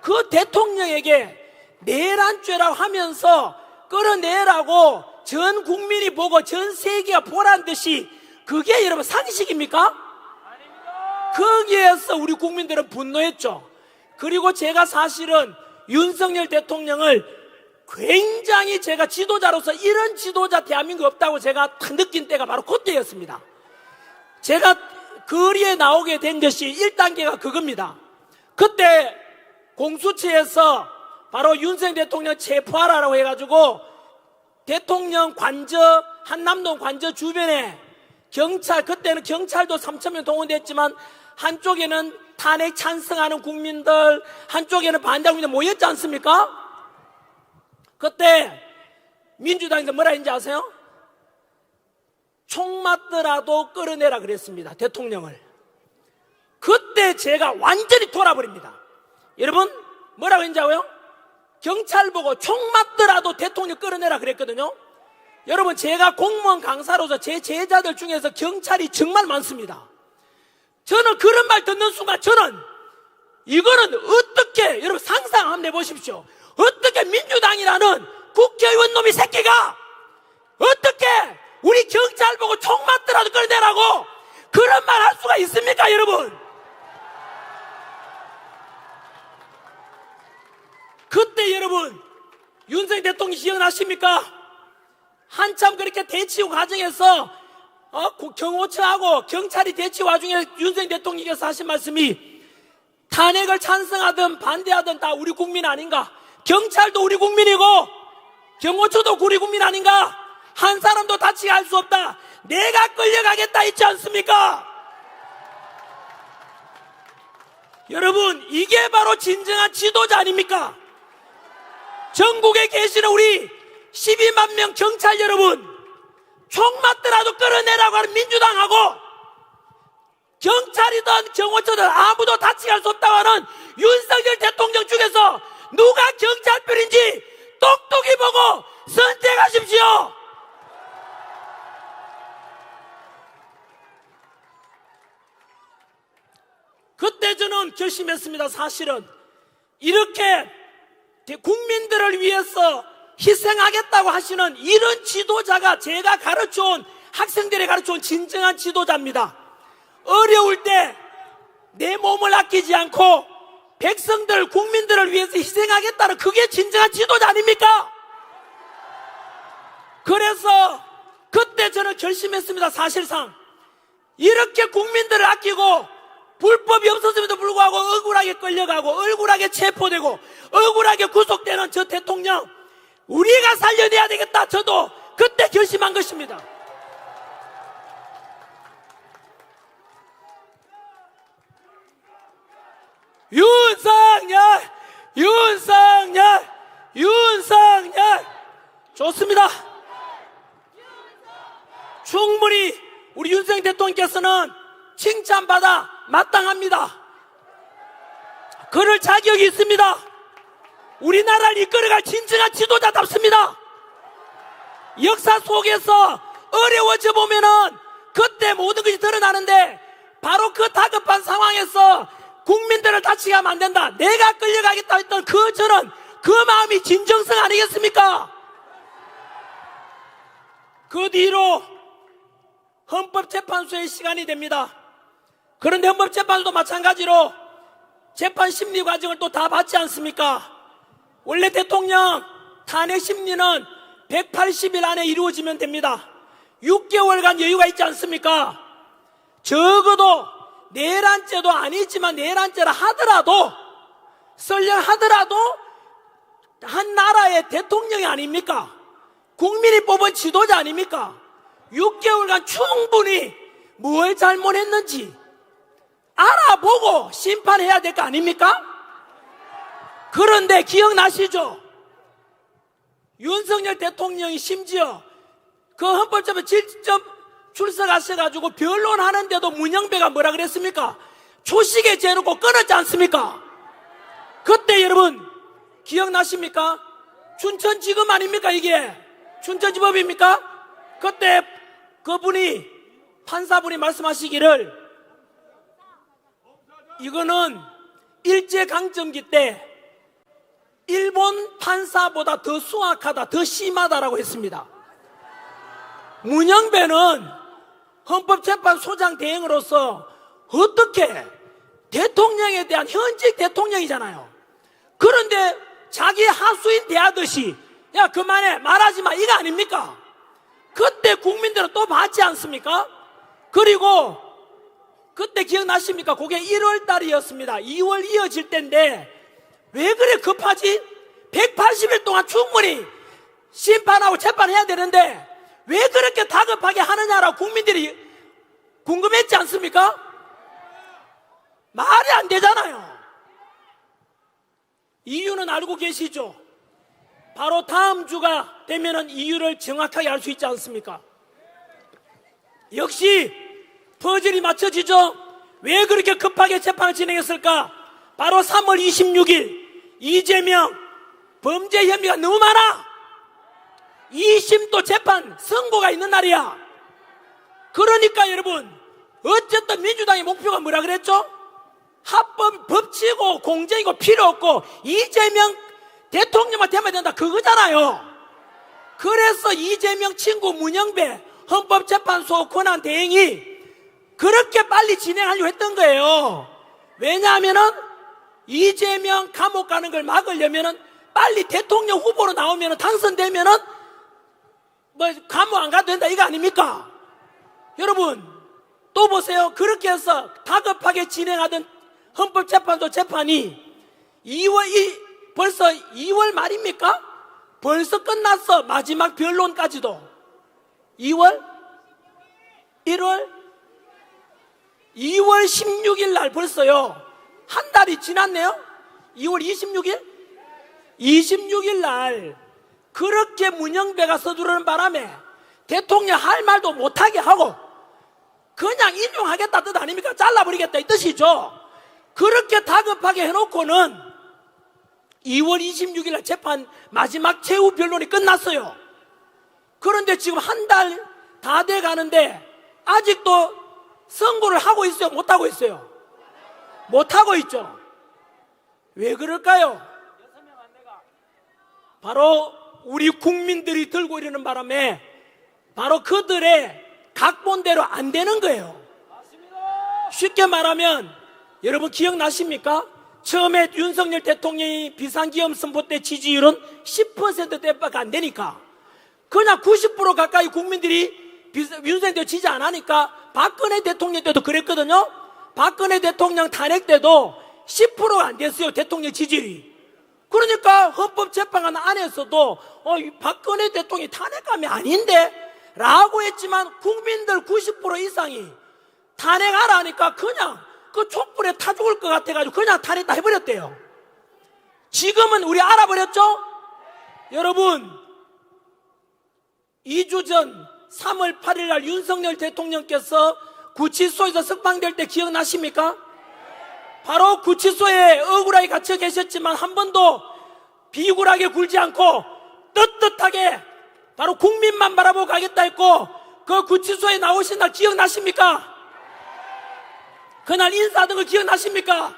그 대통령에게 내란죄라고 하면서 끌어내라고 전 국민이 보고 전 세계가 보란 듯이 그게 여러분 상식입니까? 거기에서 우리 국민들은 분노했죠. 그리고 제가 사실은 윤석열 대통령을 굉장히 제가 지도자로서 이런 지도자 대한민국에 없다고 제가 딱 느낀 때가 바로 그때였습니다. 제가 거리에 나오게 된 것이 1단계가 그겁니다. 그때 공수처에서 바로 윤석열 대통령 체포하라고 해가지고 대통령 관저, 한남동 관저 주변에 경찰, 그때는 경찰도 3,000명 동원됐지만 한쪽에는 탄핵 찬성하는 국민들, 한쪽에는 반대하는 국민들 모였지 않습니까? 그때 민주당에서 뭐라 했는지 아세요? 총 맞더라도 끌어내라 그랬습니다. 대통령을. 그때 제가 완전히 돌아버립니다. 여러분 뭐라고 했는지 알아요? 경찰 보고 총 맞더라도 대통령 끌어내라 그랬거든요. 여러분 제가 공무원 강사로서 제 제자들 중에서 경찰이 정말 많습니다. 저는 그런 말 듣는 순간 저는 이거는 어떻게 여러분 상상 한번 해보십시오. 어떻게 민주당이라는 국회의원 놈이 새끼가 어떻게 우리 경찰 보고 총 맞더라도 끌어내라고 그런 말 할 수가 있습니까 여러분? 그때 여러분 윤석열 대통령 기억나십니까? 한참 그렇게 대치 과정에서 경호처하고 경찰이 대치 와중에 윤석열 대통령께서 하신 말씀이 탄핵을 찬성하든 반대하든 다 우리 국민 아닌가? 경찰도 우리 국민이고 경호처도 우리 국민 아닌가? 한 사람도 다치게 할 수 없다. 내가 끌려가겠다 있지 않습니까? 여러분 이게 바로 진정한 지도자 아닙니까? 전국에 계시는 우리 12만 명 경찰 여러분, 총 맞더라도 끌어내라고 하는 민주당하고 경찰이든 경호처든 아무도 다치게 할 수 없다고 하는 윤석열 대통령 중에서 누가 경찰편인지 똑똑히 보고 선택하십시오. 그때 저는 결심했습니다. 사실은 이렇게 국민들을 위해서 희생하겠다고 하시는 이런 지도자가 제가 가르쳐온 학생들이 가르쳐온 진정한 지도자입니다. 어려울 때 내 몸을 아끼지 않고 백성들 국민들을 위해서 희생하겠다는 그게 진정한 지도자 아닙니까? 그래서 그때 저는 결심했습니다. 사실상 이렇게 국민들을 아끼고 불법이 없었음에도 불구하고 억울하게 끌려가고 억울하게 체포되고 억울하게 구속되는 저 대통령 우리가 살려내야 되겠다. 저도 그때 결심한 것입니다. 윤석열, 윤석열, 윤석열. 좋습니다. 충분히 우리 윤석열 대통령께서는 칭찬받아 마땅합니다. 그럴 자격이 있습니다. 우리나라를 이끌어갈 진정한 지도자답습니다. 역사 속에서 어려워져 보면은 그때 모든 것이 드러나는데 바로 그 다급한 상황에서 국민들을 다치게 하면 안 된다. 내가 끌려가겠다 했던 저는 그 마음이 진정성 아니겠습니까? 그 뒤로 헌법재판소의 시간이 됩니다. 그런데 헌법재판소도 마찬가지로 재판 심리 과정을 또 다 받지 않습니까? 원래 대통령 탄핵 심리는 180일 안에 이루어지면 됩니다. 6개월간 여유가 있지 않습니까? 적어도 내란죄도 아니지만 내란죄라 하더라도 설령 하더라도 한 나라의 대통령이 아닙니까? 국민이 뽑은 지도자 아닙니까? 6개월간 충분히 뭘 잘못했는지 알아보고 심판해야 될 거 아닙니까? 그런데 기억나시죠? 윤석열 대통령이 심지어 그 헌법재판 직접 출석하셔가지고 변론하는데도 문영배가 뭐라 그랬습니까? 초식에 재놓고 끊었지 않습니까? 그때 여러분 기억나십니까? 춘천지검 아닙니까 이게? 춘천지법입니까? 그때 그분이 판사분이 말씀하시기를 이거는 일제강점기 때 일본 판사보다 더 수악하다, 더 심하다라고 했습니다. 문영배는 헌법재판소장 대행으로서 어떻게 대통령에 대한 현직 대통령이잖아요. 그런데 자기 하수인 대하듯이 야 그만해 말하지 마 이거 아닙니까? 그때 국민들은 또 받지 않습니까? 그리고 그때 기억나십니까? 그게 1월 달이었습니다. 2월 이어질 때인데 왜 그래 급하지? 180일 동안 충분히 심판하고 재판해야 되는데 왜 그렇게 다급하게 하느냐라고 국민들이 궁금했지 않습니까? 말이 안 되잖아요. 이유는 알고 계시죠? 바로 다음 주가 되면은 이유를 정확하게 알 수 있지 않습니까? 역시 퍼즐이 맞춰지죠? 왜 그렇게 급하게 재판을 진행했을까? 바로 3월 26일 이재명 범죄 혐의가 너무 많아. 2심도 재판 선고가 있는 날이야. 그러니까 여러분 어쨌든 민주당의 목표가 뭐라 그랬죠? 합법 법치고 공정이고 필요 없고 이재명 대통령만 되면 된다 그거잖아요. 그래서 이재명 친구 문영배 헌법재판소 권한 대행이 그렇게 빨리 진행하려고 했던 거예요. 왜냐하면은 이재명 감옥 가는 걸 막으려면은 빨리 대통령 후보로 나오면은 당선되면은 뭐 감옥 안 가도 된다 이거 아닙니까? 여러분 또 보세요. 그렇게 해서 다급하게 진행하던 헌법재판소 재판이 벌써 2월 말입니까? 벌써 끝났어. 마지막 변론까지도 2월 1월 2월 16일 날 벌써요. 한 달이 지났네요. 2월 26일 26일 날 그렇게 문영배가 서두르는 바람에 대통령 할 말도 못하게 하고 그냥 인용하겠다 뜻 아닙니까? 잘라버리겠다 이 뜻이죠. 그렇게 다급하게 해놓고는 2월 26일 날 재판 마지막 최후 변론이 끝났어요. 그런데 지금 한 달 다 돼 가는데 아직도 선고를 하고 있어요? 못하고 있어요? 못하고 있죠. 왜 그럴까요? 바로 우리 국민들이 들고 이러는 바람에 바로 그들의 각본대로 안 되는 거예요. 쉽게 말하면 여러분 기억나십니까? 처음에 윤석열 대통령이 비상기업 선포 때 지지율은 10%대밖에 안 되니까 그냥 90% 가까이 국민들이 윤석열 대통령 지지 안 하니까 박근혜 대통령 때도 그랬거든요. 박근혜 대통령 탄핵 때도 10%가 안 됐어요. 대통령 지지율이. 그러니까 헌법재판관 안에서도 박근혜 대통령이 탄핵감이 아닌데 라고 했지만 국민들 90% 이상이 탄핵하라 하니까 그냥 그 촛불에 타 죽을 것 같아가지고 그냥 탄핵 다 해버렸대요. 지금은 우리 알아버렸죠? 여러분 2주 전 3월 8일 날 윤석열 대통령께서 구치소에서 석방될 때 기억나십니까? 바로 구치소에 억울하게 갇혀 계셨지만 한 번도 비굴하게 굴지 않고 떳떳하게 바로 국민만 바라보고 가겠다 했고 그 구치소에 나오신 날 기억나십니까? 그날 인사하던 거 기억나십니까?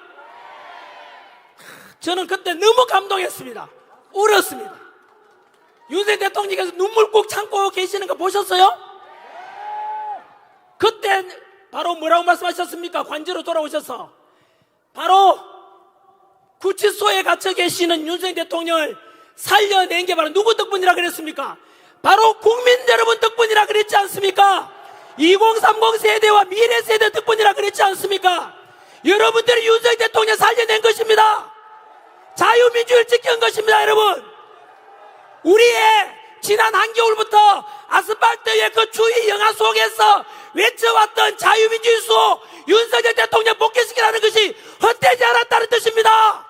저는 그때 너무 감동했습니다. 울었습니다. 윤석열 대통령께서 눈물 꾹 참고 계시는 거 보셨어요? 그때 바로 뭐라고 말씀하셨습니까? 관저로 돌아오셔서 바로 구치소에 갇혀 계시는 윤석열 대통령을 살려낸 게 바로 누구 덕분이라 그랬습니까? 바로 국민 여러분 덕분이라 그랬지 않습니까? 2030 세대와 미래 세대 덕분이라 그랬지 않습니까? 여러분들이 윤석열 대통령 살려낸 것입니다. 자유민주를 지킨 것입니다. 여러분 우리의 지난 한겨울부터 아스팔트의 그 추위 영하 속에서 외쳐왔던 자유민주의 수호 윤석열 대통령 복귀시키라는 것이 헛되지 않았다는 뜻입니다.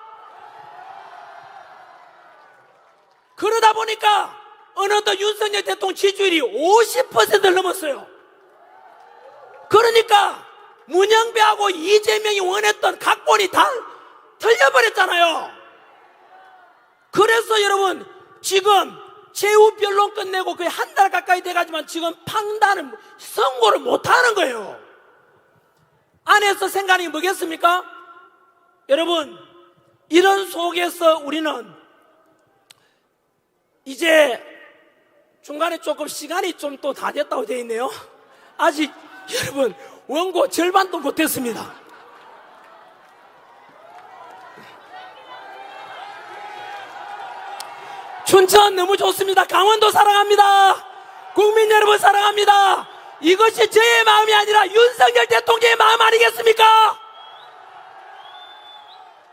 그러다 보니까 어느덧 윤석열 대통령 지지율이 50%를 넘었어요. 그러니까 문영배하고 이재명이 원했던 각본이 다 틀려버렸잖아요. 그래서 여러분 지금 최후 변론 끝내고 거의 한 달 가까이 돼가지만 지금 판단을 선고를 못하는 거예요. 안에서 생각이 뭐겠습니까? 여러분 이런 속에서 우리는 이제 중간에 조금 시간이 좀 또 다 됐다고 되어 있네요. 아직 여러분 원고 절반도 못했습니다. 춘천 너무 좋습니다. 강원도 사랑합니다. 국민 여러분 사랑합니다. 이것이 저의 마음이 아니라 윤석열 대통령의 마음 아니겠습니까?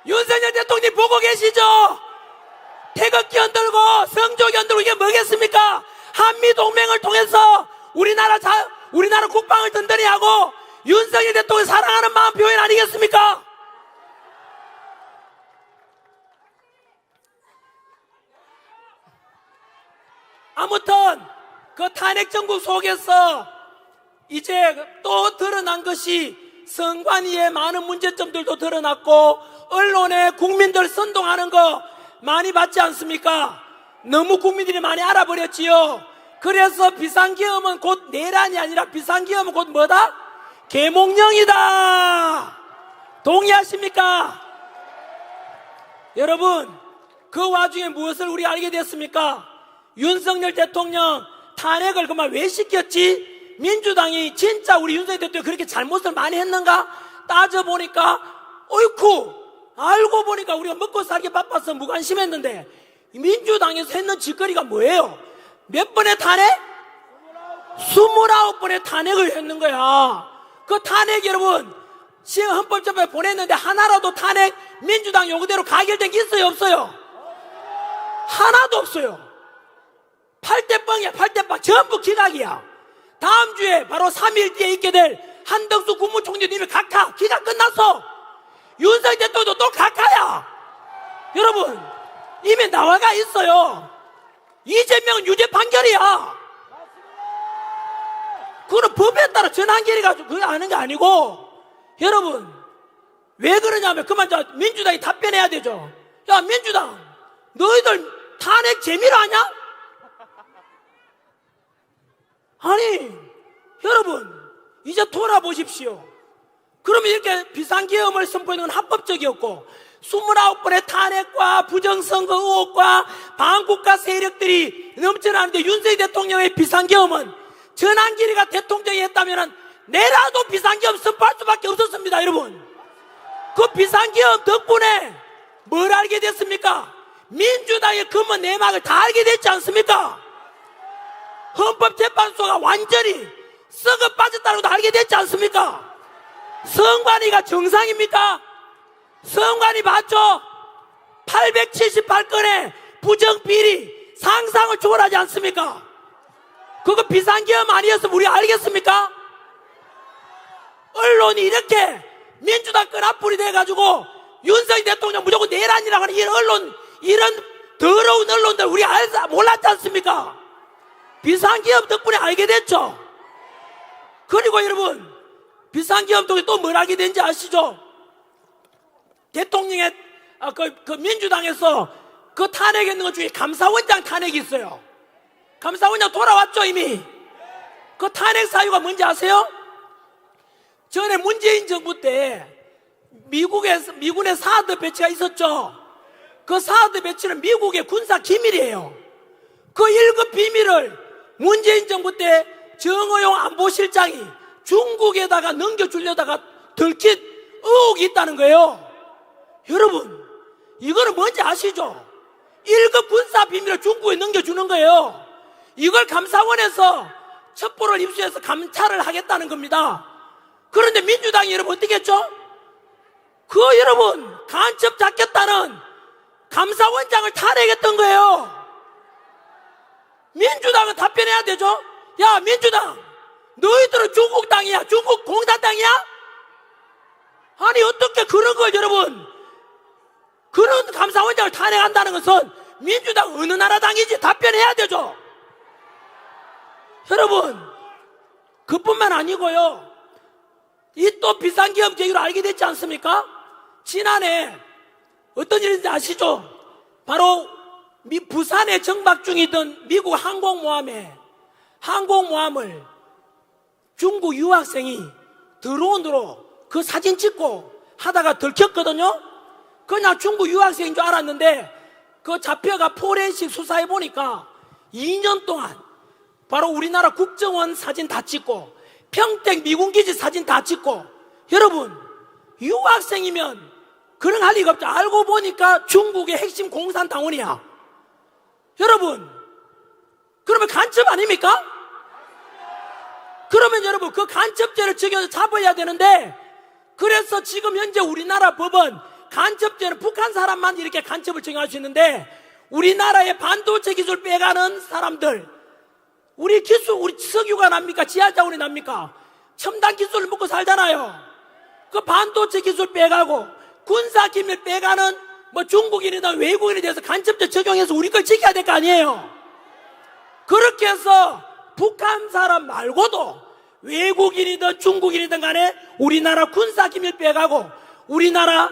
윤석열 대통령 보고 계시죠? 태극기 흔들고 성조기 흔들고 이게 뭐겠습니까? 한미동맹을 통해서 우리나라 국방을 든든히 하고 윤석열 대통령 사랑하는 마음 표현 아니겠습니까? 아무튼 그 탄핵 정국 속에서 이제 또 드러난 것이 선관위의 많은 문제점들도 드러났고 언론에 국민들 선동하는 거 많이 봤지 않습니까? 너무 국민들이 많이 알아버렸지요. 그래서 비상계엄은 곧 내란이 아니라 비상계엄은 곧 뭐다? 계몽령이다. 동의하십니까? 여러분 그 와중에 무엇을 우리 알게 됐습니까? 윤석열 대통령 탄핵을 그만 왜 시켰지? 민주당이 진짜 우리 윤석열 대통령 그렇게 잘못을 많이 했는가? 따져보니까 어이쿠 알고 보니까 우리가 먹고 살기 바빠서 무관심했는데 민주당에서 했는 짓거리가 뭐예요? 몇 번의 탄핵? 29번의 탄핵을 했는 거야. 그 탄핵 여러분 시행 헌법재판에 보냈는데 하나라도 탄핵 민주당 요구대로 가결된 게 있어요 없어요? 하나도 없어요. 8대 뻥이야 8대 뻥 전부 기각이야. 다음 주에 바로 3일 뒤에 있게 될 한덕수 국무총리도 이미 각하 기각 끝났어. 윤석열 대통령도 또 각하야. 여러분 이미 나와가 있어요. 이재명은 유죄 판결이야. 그거는 법에 따라 전환결의가지고 그거 아는 게 아니고 여러분 왜 그러냐면 그만 민주당이 답변해야 되죠. 야 민주당 너희들 탄핵 재미로 하냐? 아니 여러분 이제 돌아보십시오. 그러면 이렇게 비상계엄을 선포하는 건 합법적이었고 29번의 탄핵과 부정선거 의혹과 반국가 세력들이 넘쳐나는데 윤석열 대통령의 비상계엄은 전환기리가 대통령이 했다면 내라도 비상계엄 선포할 수밖에 없었습니다. 여러분 그 비상계엄 덕분에 뭘 알게 됐습니까? 민주당의 검은 내막을 다 알게 됐지 않습니까? 헌법재판소가 완전히 썩어 빠졌다는 것도 알게 됐지 않습니까? 선관위가 정상입니까? 선관위 맞죠? 878건의 부정비리 상상을 초월하지 않습니까? 그거 비상계엄 아니었으면 우리 알겠습니까? 언론이 이렇게 민주당 끈앞풀이 돼가지고 윤석열 대통령 무조건 내란이라고 하는 이런 언론, 이런 더러운 언론들 우리 몰랐지 않습니까? 비상계엄 덕분에 알게 됐죠. 그리고 여러분 비상계엄 덕분에 또 뭘 알게 된지 아시죠? 대통령의 그 민주당에서 그 탄핵했는 것 중에 감사원장 탄핵이 있어요. 감사원장 돌아왔죠 이미. 그 탄핵 사유가 뭔지 아세요? 전에 문재인 정부 때 미군의 사드 배치가 있었죠. 그 사드 배치는 미국의 군사 기밀이에요. 그 1급 비밀을 문재인 정부 때 정의용 안보실장이 중국에다가 넘겨주려다가 들킨 의혹이 있다는 거예요. 여러분 이거는 뭔지 아시죠? 1급 군사 비밀을 중국에 넘겨주는 거예요. 이걸 감사원에서 첩보를 입수해서 감찰을 하겠다는 겁니다. 그런데 민주당이 여러분 어떻게 했죠? 그 여러분 간첩 잡겠다는 감사원장을 탄핵했던 거예요. 민주당은 답변해야 되죠. 야 민주당 너희들은 중국 땅이야? 중국 공산당이야? 아니 어떻게 그런 걸 여러분 그런 감사원장을 탄핵한다는 것은 민주당 어느 나라 당이지 답변해야 되죠. 여러분 그뿐만 아니고요 이 또 비상계엄 계기로 알게 됐지 않습니까? 지난해 어떤 일인지 아시죠? 바로 부산에 정박 중이던 미국 항공모함을 중국 유학생이 드론으로 그 사진 찍고 하다가 들켰거든요. 그냥 중국 유학생인 줄 알았는데 그 잡혀가 포렌식 수사해 보니까 2년 동안 바로 우리나라 국정원 사진 다 찍고 평택 미군기지 사진 다 찍고. 여러분, 유학생이면 그런 할 리가 없죠. 알고 보니까 중국의 핵심 공산당원이야. 여러분, 그러면 간첩 아닙니까? 그러면 여러분, 그 간첩죄를 적용해서 잡아야 되는데, 그래서 지금 현재 우리나라 법은 간첩죄는 북한 사람만 이렇게 간첩을 적용할 수 있는데, 우리나라의 반도체 기술 빼가는 사람들, 우리 석유가 납니까? 지하자원이 납니까? 첨단 기술을 먹고 살잖아요. 그 반도체 기술 빼가고 군사 기밀 빼가는 뭐 중국인이든 외국인에 대해서 간첩죄 적용해서 우리 걸 지켜야 될 거 아니에요. 그렇게 해서 북한 사람 말고도 외국인이든 중국인이든 간에 우리나라 군사 기밀 빼가고 우리나라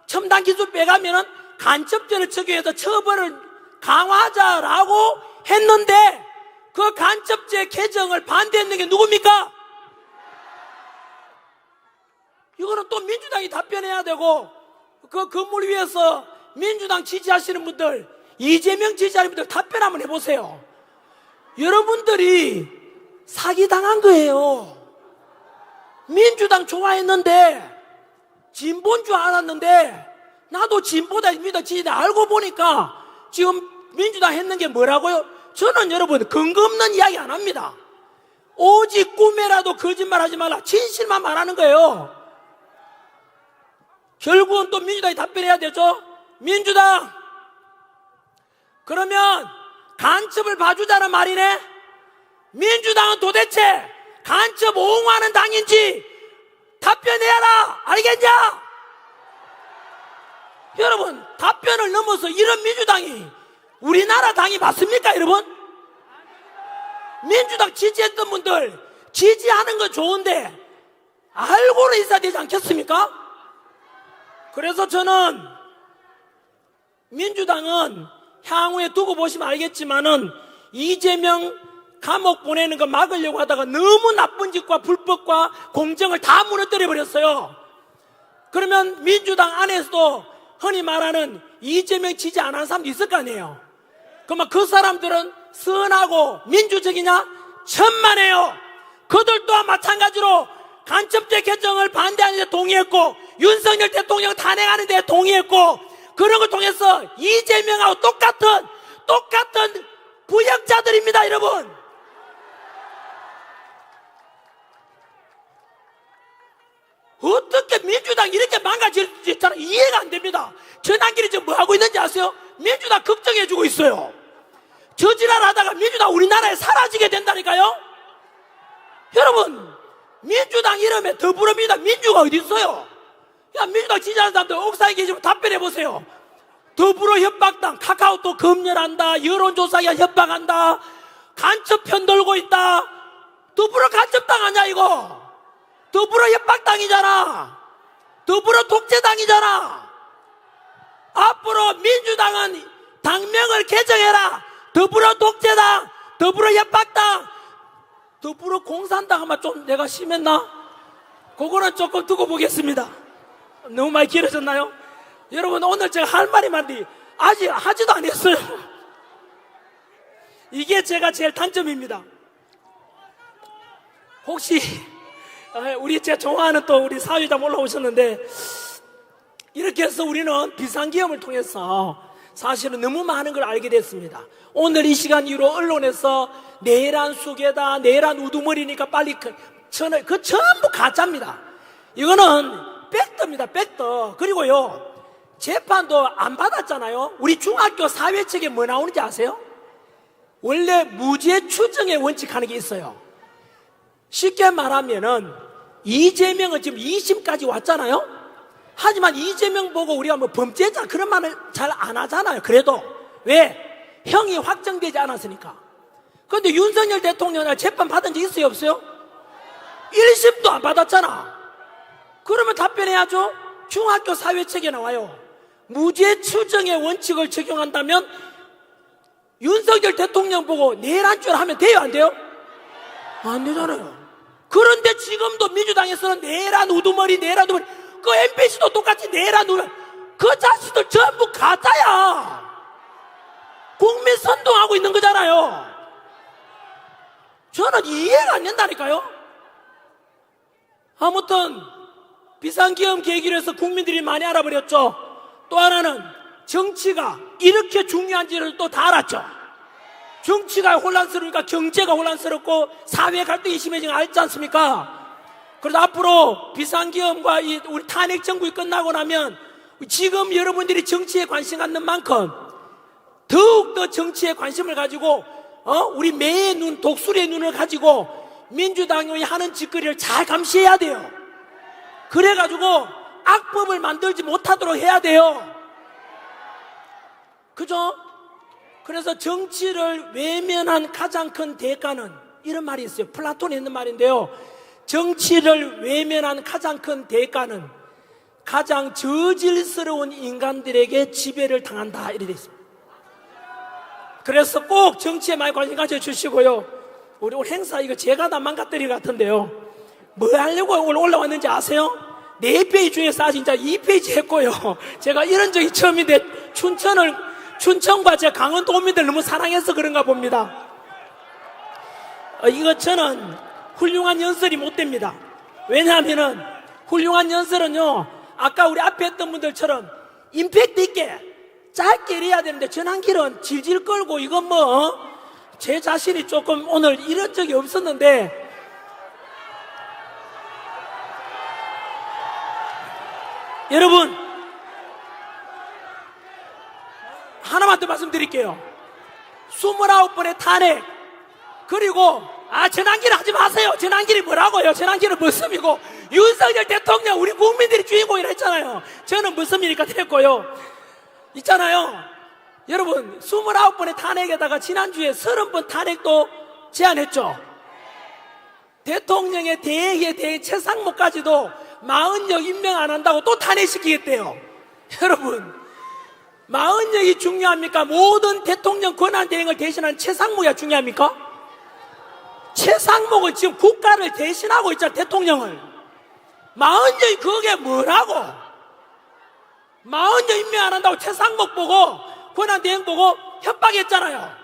첨단 기술 빼가면은 간첩죄를 적용해서 처벌을 강화하자라고 했는데, 그 간첩죄 개정을 반대했는 게 누굽니까? 이거는 또 민주당이 답변해야 되고, 그 건물 위에서 민주당 지지하시는 분들, 이재명 지지하는 분들 답변 한번 해보세요. 여러분들이 사기당한 거예요. 민주당 좋아했는데, 진보인 줄 알았는데, 나도 진보다 민주당 지지다 알고 보니까 지금 민주당 했는 게 뭐라고요? 저는 여러분 근거 없는 이야기 안 합니다. 오직 꿈에라도 거짓말 하지 말라. 진실만 말하는 거예요. 결국은 또 민주당이 답변해야 되죠. 민주당, 그러면 간첩을 봐주자는 말이네. 민주당은 도대체 간첩 옹호하는 당인지 답변해야라. 알겠냐? 여러분, 답변을 넘어서 이런 민주당이 우리나라 당이 맞습니까, 여러분? 민주당 지지했던 분들 지지하는 건 좋은데 알고는 있어야 되지 않겠습니까? 그래서 저는 민주당은 향후에 두고 보시면 알겠지만은 이재명 감옥 보내는 거 막으려고 하다가 너무 나쁜 짓과 불법과 공정을 다 무너뜨려 버렸어요. 그러면 민주당 안에서도 흔히 말하는 이재명 지지 안 하는 사람도 있을 거 아니에요. 그러면 그 사람들은 선하고 민주적이냐? 천만에요. 그들 또한 마찬가지로 간첩죄 개정을 반대하는 데 동의했고, 윤석열 대통령 탄핵하는 데 동의했고, 그런 걸 통해서 이재명하고 똑같은 부역자들입니다, 여러분. 어떻게 민주당 이렇게 망가질지 저는 이해가 안 됩니다. 전환길이 지금 뭐 하고 있는지 아세요? 민주당 걱정해주고 있어요. 저지랄 하다가 민주당 우리나라에 사라지게 된다니까요. 여러분, 민주당 이름에 더불어민주당 민주가 어디 있어요? 야, 민주당 지지하는 사람들 옥상에 계시면 답변해 보세요. 더불어 협박당, 카카오톡 검열한다, 여론조사기관 협박한다, 간첩 편들고 있다. 더불어 간첩당 아니야 이거? 더불어 협박당이잖아. 더불어 독재당이잖아. 앞으로 민주당은 당명을 개정해라. 더불어 독재당, 더불어 협박당, 더불어 공산당 하면 좀 내가 심했나? 그거는 조금 두고 보겠습니다. 너무 많이 길어졌나요? 여러분, 오늘 제가 할 말이 많은데 아직 하지도 안 했어요. 이게 제가 제일 단점입니다. 혹시 우리 제가 좋아하는 또 우리 사회자님 올라오셨는데, 이렇게 해서 우리는 비상기업을 통해서 사실은 너무 많은 걸 알게 됐습니다. 오늘 이 시간 이후로 언론에서 내란 수괴다, 내란 우두머리니까 빨리 그 전부 가짜입니다. 이거는 백더입니다, 백더. 그리고요, 재판도 안 받았잖아요. 우리 중학교 사회책에 뭐 나오는지 아세요? 원래 무죄 추정의 원칙하는 게 있어요. 쉽게 말하면은 이재명은 지금 2심까지 왔잖아요. 하지만 이재명 보고 우리가 뭐 범죄자 그런 말을 잘 안 하잖아요. 그래도 왜? 형이 확정되지 않았으니까. 그런데 윤석열 대통령 재판 받은 적 있어요, 없어요? 1심도 안 받았잖아. 그러면 답변해야죠. 중학교 사회책에 나와요. 무죄 추정의 원칙을 적용한다면 윤석열 대통령 보고 내란죄를 하면 돼요, 안 돼요? 안 되잖아요. 그런데 지금도 민주당에서는 내란 우두머리, 그 MBC도 똑같이 내란 우두머리. 그 자식들 전부 가짜야. 국민 선동하고 있는 거잖아요. 저는 이해가 안 된다니까요. 아무튼 비상계엄 계기로 해서 국민들이 많이 알아버렸죠. 또 하나는 정치가 이렇게 중요한지를 또 다 알았죠. 정치가 혼란스러우니까 경제가 혼란스럽고 사회 갈등이 심해지는 거 알지 않습니까? 그래서 앞으로 비상계엄과 우리 탄핵 정국이 끝나고 나면 지금 여러분들이 정치에 관심 갖는 만큼 더욱더 정치에 관심을 가지고 우리 매의 눈, 독수리의 눈을 가지고 민주당이 하는 짓거리를 잘 감시해야 돼요. 그래가지고 악법을 만들지 못하도록 해야 돼요. 그죠? 그래서 정치를 외면한 가장 큰 대가는 이런 말이 있어요. 플라톤이 있는 말인데요. 정치를 외면한 가장 큰 대가는 가장 저질스러운 인간들에게 지배를 당한다. 이렇게 되어 있습니다. 그래서 꼭 정치에 많이 관심 가져주시고요. 우리 행사 이거 제가 다 망가뜨릴 것 같은데요. 뭐 하려고 오늘 올라왔는지 아세요? 4페이지 중에서 아직 이제 2페이지 했고요. 제가 이런 적이 처음인데 춘천과 제 강원도 도민들 너무 사랑해서 그런가 봅니다. 이거 저는 훌륭한 연설이 못 됩니다. 왜냐하면은 훌륭한 연설은요, 아까 우리 앞에 했던 분들처럼 임팩트 있게 짧게 해야 되는데 전환기는 질질 끌고 이건 제 자신이 조금 오늘 이런 적이 없었는데 여러분 하나만 더 말씀드릴게요. 29번의 탄핵 그리고 전환기를 하지 마세요. 전환기를 뭐라고요? 전환기는 무슨이고 윤석열 대통령 우리 국민들이 주인공이라 했잖아요. 저는 무슨이니까 됐고요. 있잖아요. 여러분 29번의 탄핵에다가 지난주에 30번 탄핵도 제안했죠. 대통령의 대행에 대해 최상목까지도 40역 임명 안 한다고 또 탄핵시키겠대요. 여러분 40역이 중요합니까? 모든 대통령 권한 대행을 대신하는 최상목이 중요합니까? 최상목은 지금 국가를 대신하고 있잖아. 대통령을 40역이 그게 뭐라고? 40역 임명 안 한다고 최상목 보고 권한 대행 보고 협박했잖아요.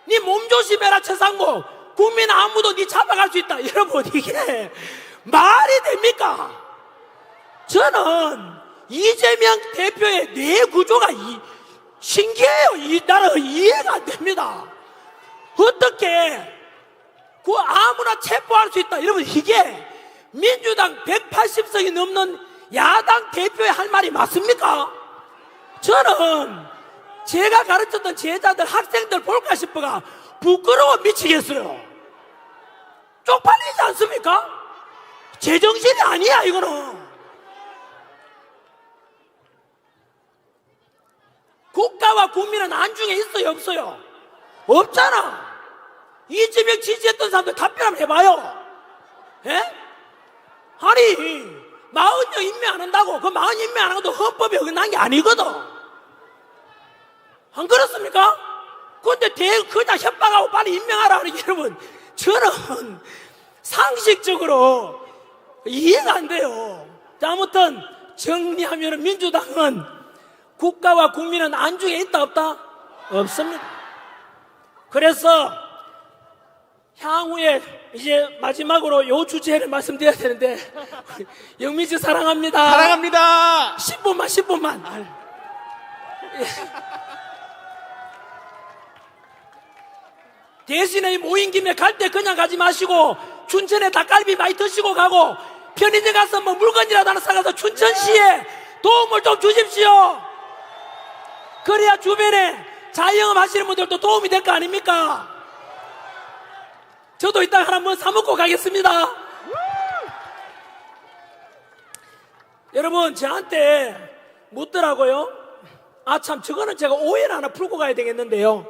네 몸 조심해라 최상목. 국민 아무도 네 잡아갈 수 있다. 여러분 이게 말이 됩니까? 저는 이재명 대표의 뇌 구조가 신기해요. 나는 이해가 안 됩니다. 어떻게 아무나 체포할 수 있다. 여러분 이게 민주당 180석이 넘는 야당 대표의 할 말이 맞습니까? 저는 제가 가르쳤던 제자들 학생들 볼까 싶어가 부끄러워 미치겠어요. 쪽팔리지 않습니까? 제정신이 아니야 이거는. 국가와 국민은 안중에 있어요 없어요? 없잖아. 이재명 지지했던 사람들 답변 한번 해봐요. 예? 아니 40명 임명 안 한다고 그 40 임명 안 하고도 헌법에 어긋난 게 아니거든. 안 그렇습니까? 근데 그냥 협박하고 빨리 임명하라. 여러분 저는 상식적으로 이해가 안 돼요. 아무튼 정리하면 민주당은 국가와 국민은 안중에 있다 없다? 없습니다. 그래서 향후에 이제 마지막으로 요 주제를 말씀드려야 되는데 영민씨 사랑합니다. 사랑합니다. 10분만 대신에 모인 김에 갈 때 그냥 가지 마시고 춘천에 닭갈비 많이 드시고 가고 편의점 가서 물건이라도 하나 사가서 춘천시에 도움을 좀 주십시오. 그래야 주변에 자영업 하시는 분들도 도움이 될 거 아닙니까? 저도 이따 하나 사먹고 가겠습니다. 여러분 저한테 묻더라고요. 참 저거는 제가 오해를 하나 풀고 가야 되겠는데요.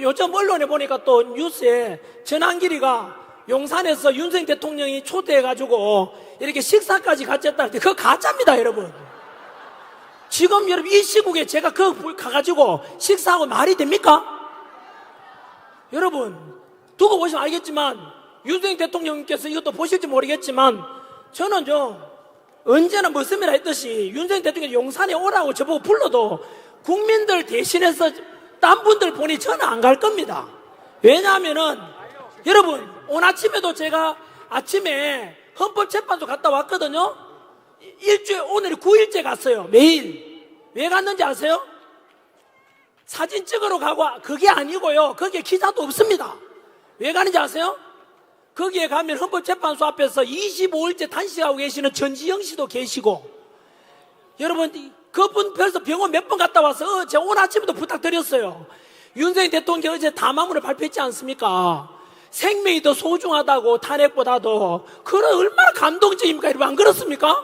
요즘 언론에 보니까 또 뉴스에 전환길이가 용산에서 윤석열 대통령이 초대해가지고 이렇게 식사까지 같이 했다는데 그거 가짜입니다 여러분. 지금 여러분 이 시국에 제가 그거 가가지고 식사하고 말이 됩니까? 여러분 두고 보시면 알겠지만 윤석열 대통령께서 이것도 보실지 모르겠지만 저는 언제나 머슴이라 했듯이 윤석열 대통령이 용산에 오라고 저보고 불러도 국민들 대신해서 딴 분들 보니 저는 안 갈 겁니다. 왜냐하면은 여러분 오늘 아침에도 제가 아침에 헌법재판소 갔다 왔거든요. 일주일, 오늘이 9일째 갔어요. 매일. 왜 갔는지 아세요? 사진 찍으러 가고, 그게 아니고요. 거기에 기자도 없습니다. 왜 가는지 아세요? 거기에 가면 헌법재판소 앞에서 25일째 단식하고 계시는 전지영 씨도 계시고, 여러분, 그분 벌써 병원 몇 번 갔다 와서 제가 오늘 아침에도 부탁드렸어요. 윤석열 대통령이 어제 담화문을 발표했지 않습니까? 생명이 더 소중하다고, 탄핵보다도. 그래, 얼마나 감동적입니까? 여러분, 안 그렇습니까?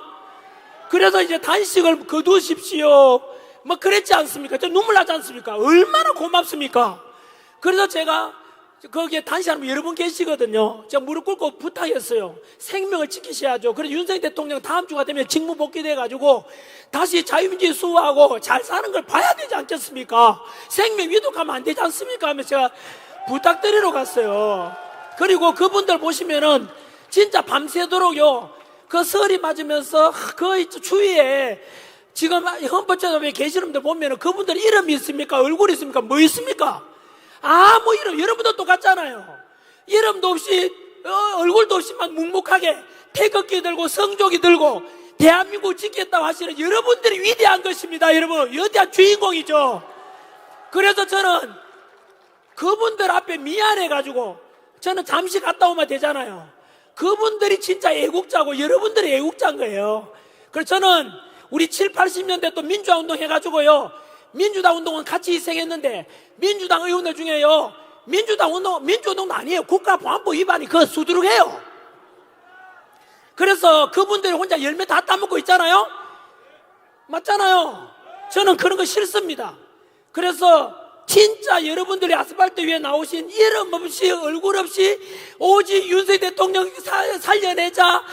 그래서 이제 단식을 거두십시오. 뭐 그랬지 않습니까? 저 눈물 나지 않습니까? 얼마나 고맙습니까? 그래서 제가 거기에 단식하는 분 여러 분 계시거든요. 제가 무릎 꿇고 부탁했어요. 생명을 지키셔야죠. 그래서 윤석열 대통령 다음 주가 되면 직무 복귀돼가지고 다시 자유민주주의 수호하고 잘 사는 걸 봐야 되지 않겠습니까? 생명 위독하면 안 되지 않습니까? 하면서 제가 부탁드리러 갔어요. 그리고 그분들 보시면은 진짜 밤새도록요, 그 설이 맞으면서 그 주위에 지금 헌법재판소에 계시는 분들 보면은 그분들 이름이 있습니까? 얼굴이 있습니까? 뭐 있습니까? 아무 이름, 여러분도 똑같잖아요. 이름도 없이, 얼굴도 없이 막 묵묵하게 태극기 들고 성조기 들고 대한민국 지켰다고 하시는 여러분들이 위대한 것입니다. 여러분, 위대한 주인공이죠. 그래서 저는 그분들 앞에 미안해가지고 저는 잠시 갔다 오면 되잖아요. 그분들이 진짜 애국자고 여러분들이 애국자인 거예요. 그래서 저는 우리 7, 80년대 또 민주화 운동 해가지고요, 민주당 운동은 같이 희생했는데 민주당 의원들 중에요, 민주운동도 아니에요. 국가보안법 위반이 그 수두룩해요. 그래서 그분들이 혼자 열매 다 따먹고 있잖아요. 맞잖아요. 저는 그런 거 싫습니다. 그래서 진짜 여러분들이 아스팔트 위에 나오신 이름 없이 얼굴 없이 오직 윤석열 대통령 살려내자,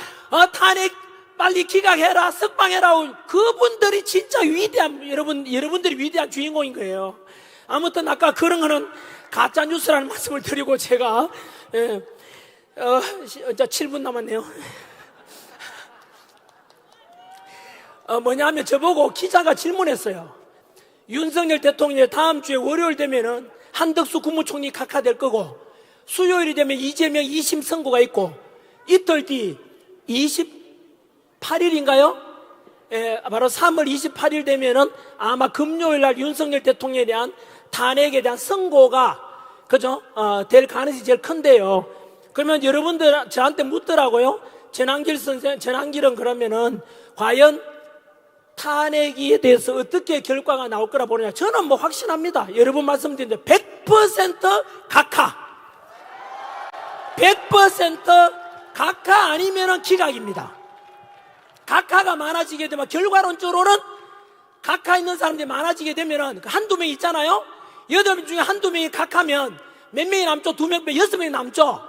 탄핵 빨리 기각해라, 석방해라, 그분들이 진짜 위대한, 여러분들이 위대한 주인공인 거예요. 아무튼 아까 그런 거는 가짜 뉴스라는 말씀을 드리고 제가 이제 7분 남았네요. 뭐냐면 저보고 기자가 질문했어요. 윤석열 대통령이 다음 주에 월요일 되면은 한덕수 국무총리 각하될 거고, 수요일이 되면 이재명 2심 선고가 있고, 이틀 뒤 28일인가요? 바로 3월 28일 되면은 아마 금요일 날 윤석열 대통령에 대한 탄핵에 대한 선고가, 그죠? 될 가능성이 제일 큰데요. 그러면 여러분들 저한테 묻더라고요. 전한길은 그러면은 과연 탄핵에 대해서 어떻게 결과가 나올 거라 보느냐. 저는 뭐 확신합니다. 여러분 말씀드린 대로 100% 각하. 100% 각하 아니면은 기각입니다. 각하가 많아지게 되면, 결과론적으로는 각하 있는 사람들이 많아지게 되면은 한두 명 있잖아요. 8명 중에 한두 명이 각하면 몇 명이 남죠? 2명, 6명이 남죠?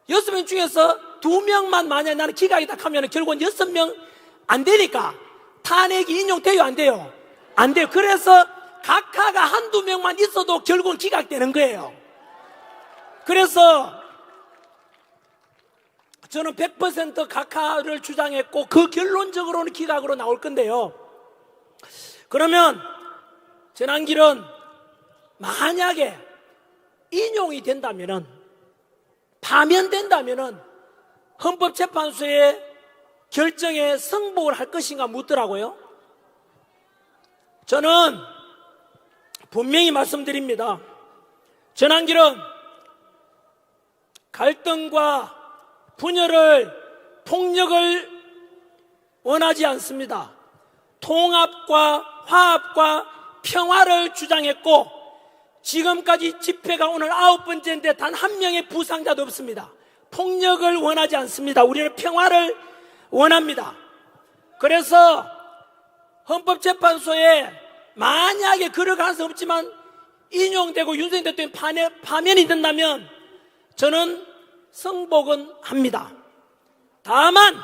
6명 중에서 2명만 만약에 나는 기각이다 하면 결국은 6명 안 되니까 탄핵이 인용돼요, 안 돼요? 안 돼요. 그래서 각하가 한두 명만 있어도 결국은 기각되는 거예요. 그래서 저는 100% 각하를 주장했고, 그 결론적으로는 기각으로 나올 건데요. 그러면 전한길은 만약에 인용이 된다면은, 파면된다면은 헌법재판소의 결정에 승복을 할 것인가 묻더라고요. 저는 분명히 말씀드립니다. 전한길은 갈등과 분열을, 폭력을 원하지 않습니다. 통합과 화합과 평화를 주장했고, 지금까지 집회가 오늘 9번째인데 단 한 명의 부상자도 없습니다. 폭력을 원하지 않습니다. 우리는 평화를 원합니다. 그래서 헌법재판소에 만약에 그럴 가능성이 없지만 인용되고 윤석열 대통령 파면이 된다면 저는 승복은 합니다. 다만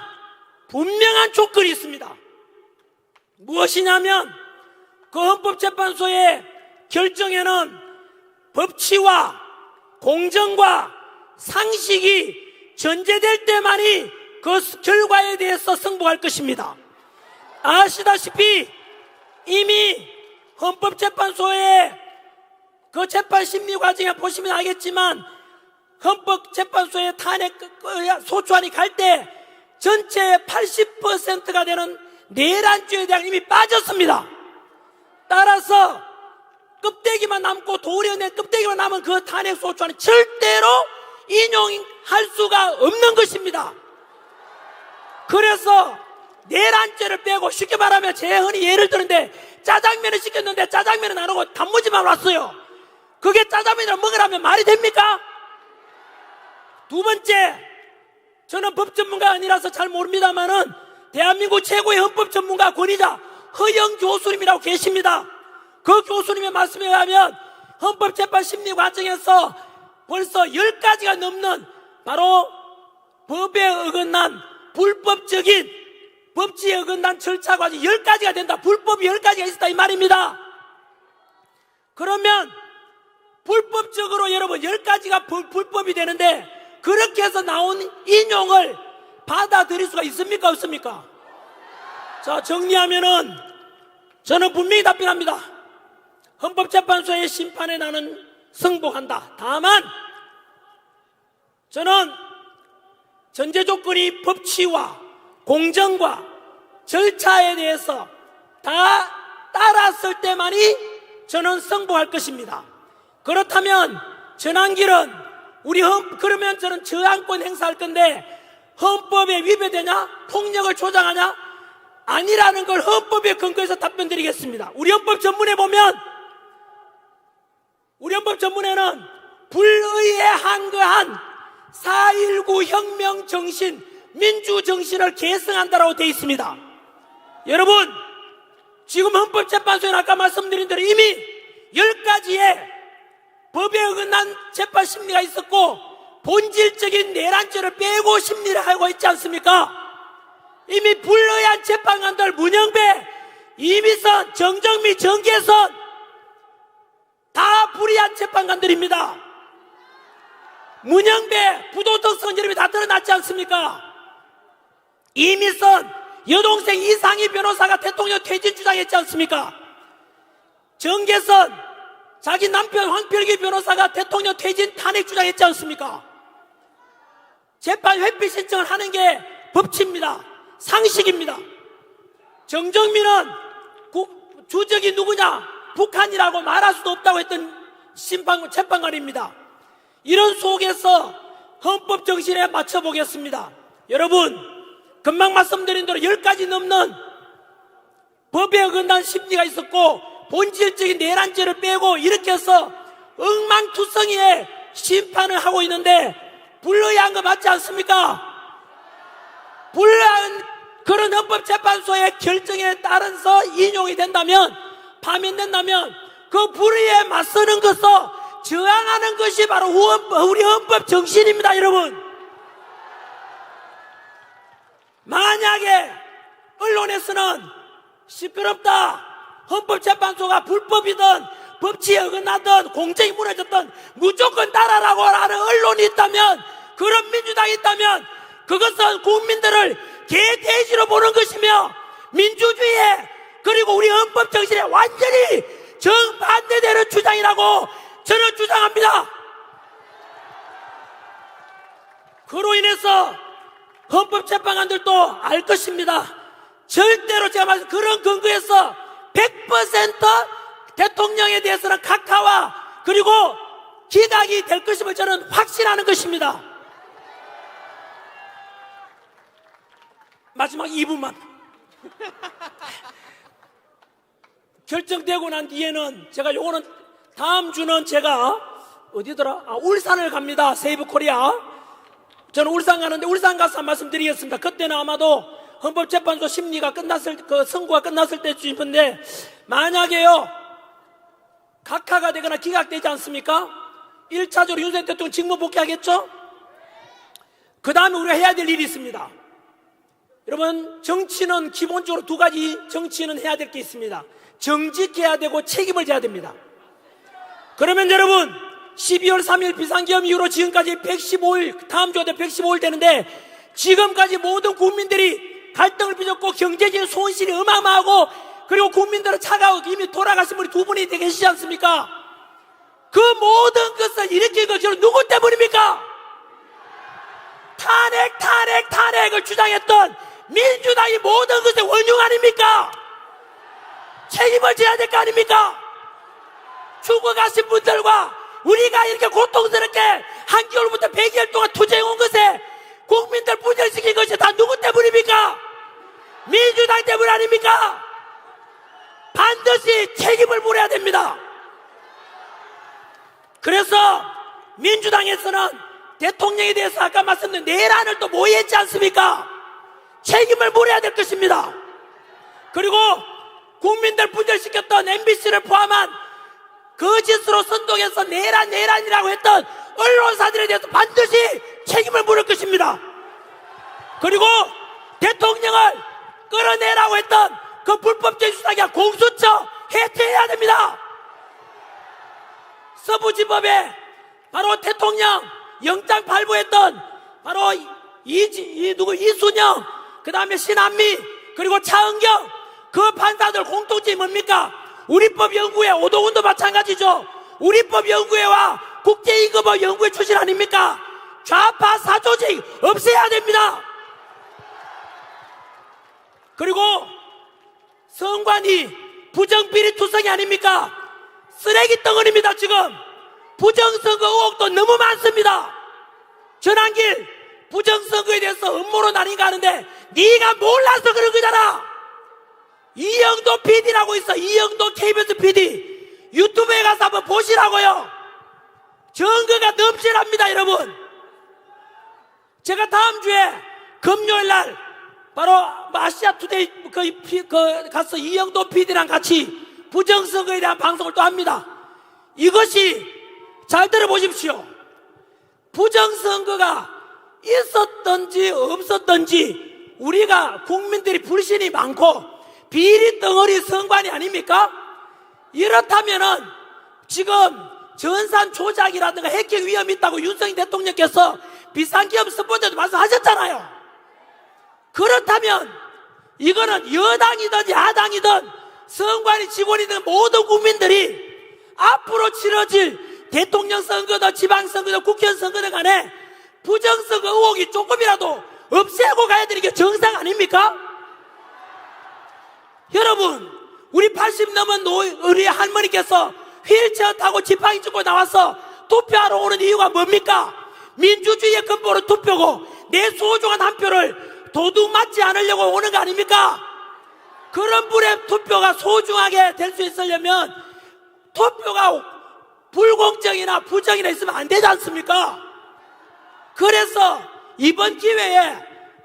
분명한 조건이 있습니다. 무엇이냐면 그 헌법재판소의 결정에는 법치와 공정과 상식이 전제될 때만이 그 결과에 대해서 승복할 것입니다. 아시다시피 이미 헌법재판소의 그 재판 심리 과정에 보시면 알겠지만 헌법재판소에 탄핵 소추안이 갈 때 전체의 80%가 되는 내란죄에 대한 힘이 빠졌습니다. 따라서 껍데기만 남고 도리어낸 껍데기만 남은 그 탄핵 소추안은 절대로 인용할 수가 없는 것입니다. 그래서 내란죄를 빼고 쉽게 말하면 제 흔히 예를 드는데 짜장면을 시켰는데 짜장면은 안 오고 단무지만 왔어요. 그게 짜장면이랑 먹으라면 말이 됩니까? 두 번째, 저는 법 전문가가 아니라서 잘 모릅니다만은 대한민국 최고의 헌법 전문가 권위자 허영 교수님이라고 계십니다. 그 교수님의 말씀에 의하면 헌법재판 심리과정에서 벌써 10가지가 넘는 바로 법에 어긋난 불법적인 법치에 어긋난 절차 과정 10가지가 된다. 불법이 10가지가 있었다 이 말입니다. 그러면 불법적으로 여러분 10가지가 불법이 되는데 그렇게 해서 나온 인용을 받아들일 수가 있습니까 없습니까? 자, 정리하면은 저는 분명히 답변합니다. 헌법재판소의 심판에 나는 승복한다. 다만 저는 전제 조건이 법치와 공정과 절차에 대해서 다 따랐을 때만이 저는 승복할 것입니다. 그렇다면 전환길은 그러면 저는 저항권 행사할 건데 헌법에 위배되냐? 폭력을 조장하냐? 아니라는 걸 헌법에 근거해서 답변드리겠습니다. 우리 헌법 전문에 보면 우리 헌법 전문에는 불의에 한거한 4.19 혁명 정신, 민주 정신을 계승한다라고 되어 있습니다. 여러분, 지금 헌법재판소에 아까 말씀드린 대로 이미 10가지의 법에 어긋난 재판 심리가 있었고 본질적인 내란죄를 빼고 심리를 하고 있지 않습니까? 이미 불의한 재판관들 문영배, 이미선, 정정미, 정계선 다 불의한 재판관들입니다. 문영배 부도덕성 여러분이 다 드러났지 않습니까? 이미선 여동생 이상희 변호사가 대통령 퇴진 주장했지 않습니까? 정계선 자기 남편 황필기 변호사가 대통령 퇴진 탄핵 주장했지 않습니까? 재판 회피 신청을 하는 게 법치입니다. 상식입니다. 정정민은 주적이 누구냐? 북한이라고 말할 수도 없다고 했던 재판관입니다. 이런 속에서 헌법 정신에 맞춰보겠습니다. 여러분, 금방 말씀드린 대로 10가지 넘는 법에 어긋난 심리가 있었고 본질적인 내란죄를 빼고 이렇게 해서 엉망투성이의 심판을 하고 있는데 불의한 거 맞지 않습니까? 불의한 그런 헌법재판소의 결정에 따라서 인용이 된다면 파면된다면 그 불의에 맞서는 것을 저항하는 것이 바로 우리 헌법 정신입니다. 여러분, 만약에 언론에서는 시끄럽다, 헌법재판소가 불법이든 법치에 어긋나든 공정이 무너졌든 무조건 따라라고 하는 언론이 있다면, 그런 민주당이 있다면 그것은 국민들을 개돼지로 보는 것이며 민주주의에 그리고 우리 헌법 정신에 완전히 정반대되는 주장이라고 저는 주장합니다. 그로 인해서 헌법재판관들도 알 것입니다. 절대로 제가 말씀 그런 근거에서 100% 대통령에 대해서는 각하와 그리고 기각이 될 것임을 저는 확신하는 것입니다. 마지막 2분만 결정되고 난 뒤에는 제가 요거는 다음 주는 제가 어디더라? 울산을 갑니다. 세이브 코리아. 저는 울산 가는데 울산 가서 한 말씀 드리겠습니다. 그때는 아마도 헌법재판소 심리가 선고가 끝났을 때쯤 싶은데, 만약에요 각하가 되거나 기각되지 않습니까? 1차적으로 윤석열 대통령 직무 복귀하겠죠? 그 다음에 우리가 해야 될 일이 있습니다. 여러분, 정치는 기본적으로 2가지 정치는 해야 될 게 있습니다. 정직해야 되고 책임을 져야 됩니다. 그러면 여러분, 12월 3일 비상계엄 이후로 지금까지 115일, 다음 주에 115일 되는데 지금까지 모든 국민들이 갈등을 빚었고 경제적인 손실이 어마어마하고 그리고 국민들은 차가워 이미 돌아가신 분이 2분이 계시지 않습니까? 그 모든 것을 일으킨 것은 누구 때문입니까? 탄핵을 주장했던 민주당이 모든 것의 원흉 아닙니까? 책임을 져야 될 거 아닙니까? 죽어가신 분들과 우리가 이렇게 고통스럽게 한겨울부터 100일 동안 투쟁해온 것에 국민들 분열시킨 것이 다 누구 때문입니까? 민주당 때문 아닙니까? 반드시 책임을 물어야 됩니다. 그래서 민주당에서는 대통령에 대해서 아까 말씀드린 내란을 또 모의했지 않습니까? 책임을 물어야 될 것입니다. 그리고 국민들 분열시켰던 MBC를 포함한 거짓으로 선동해서 내란이라고 했던 언론사들에 대해서 반드시 책임을 물을 것입니다. 그리고 대통령을 끌어내라고 했던 그 불법적인 수사기관 공수처 해체해야 됩니다. 서부지법에 바로 대통령 영장 발부했던 바로 이순영, 그 다음에 신한미, 그리고 차은경, 그 판사들 공통점이 뭡니까? 우리법연구회 오동훈도 마찬가지죠. 우리법연구회와 국제임금법연구회 출신 아닙니까? 좌파 사조직 없애야 됩니다. 그리고 선관위 부정비리투성이 아닙니까? 쓰레기 덩어리입니다. 지금 부정선거 의혹도 너무 많습니다. 전환길 부정선거에 대해서 음모로 나뉜가 하는데 네가 몰라서 그런 거잖아. 이영도 PD라고 있어. 이영도 KBS PD 유튜브에 가서 한번 보시라고요. 증거가 넘실합니다. 여러분, 제가 다음 주에 금요일날 바로 아시아투데이 가서 이영도 PD랑 같이 부정선거에 대한 방송을 또 합니다. 이것이 잘 들어보십시오. 부정선거가 있었던지 없었던지 우리가 국민들이 불신이 많고 비리 덩어리 선관위 아닙니까? 이렇다면은 지금 전산 조작이라든가 해킹 위험이 있다고 윤석열 대통령께서 비상기업 스포츠도 말씀하셨잖아요. 그렇다면 이거는 여당이든 야당이든 선관위 직원이든 모든 국민들이 앞으로 치러질 대통령 선거든 지방선거든 국회의원 선거든 간에 부정선거 의혹이 조금이라도 없애고 가야 되는 게 정상 아닙니까? 여러분, 우리 80 넘은 우리 할머니께서 휠체어 타고 지팡이 짚고 나와서 투표하러 오는 이유가 뭡니까? 민주주의의 근본은 투표고 내 소중한 한 표를 도둑 맞지 않으려고 오는 거 아닙니까? 그런 분의 투표가 소중하게 될 수 있으려면 투표가 불공정이나 부정이나 있으면 안 되지 않습니까? 그래서 이번 기회에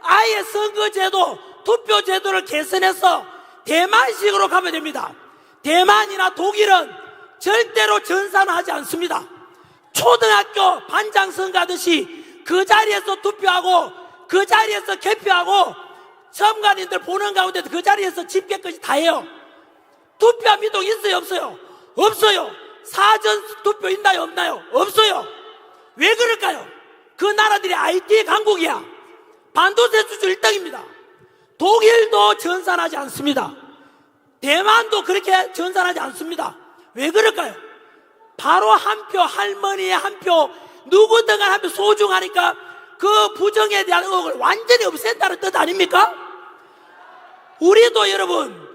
아예 선거제도, 투표제도를 개선해서 대만식으로 가면 됩니다. 대만이나 독일은 절대로 전산을 하지 않습니다. 초등학교 반장 선거 하듯이 그 자리에서 투표하고 그 자리에서 개표하고 선관위들 보는 가운데 그 자리에서 집계까지 다 해요. 투표 미동 있어요 없어요? 없어요. 사전 투표 있나요 없나요? 없어요. 왜 그럴까요? 그 나라들이 IT 강국이야. 반도체 수출 1등입니다. 독일도 전산하지 않습니다. 대만도 그렇게 전산하지 않습니다. 왜 그럴까요? 바로 한 표, 할머니의 한 표, 누구든 한 표 소중하니까 그 부정에 대한 의혹을 완전히 없앤다는 뜻 아닙니까? 우리도 여러분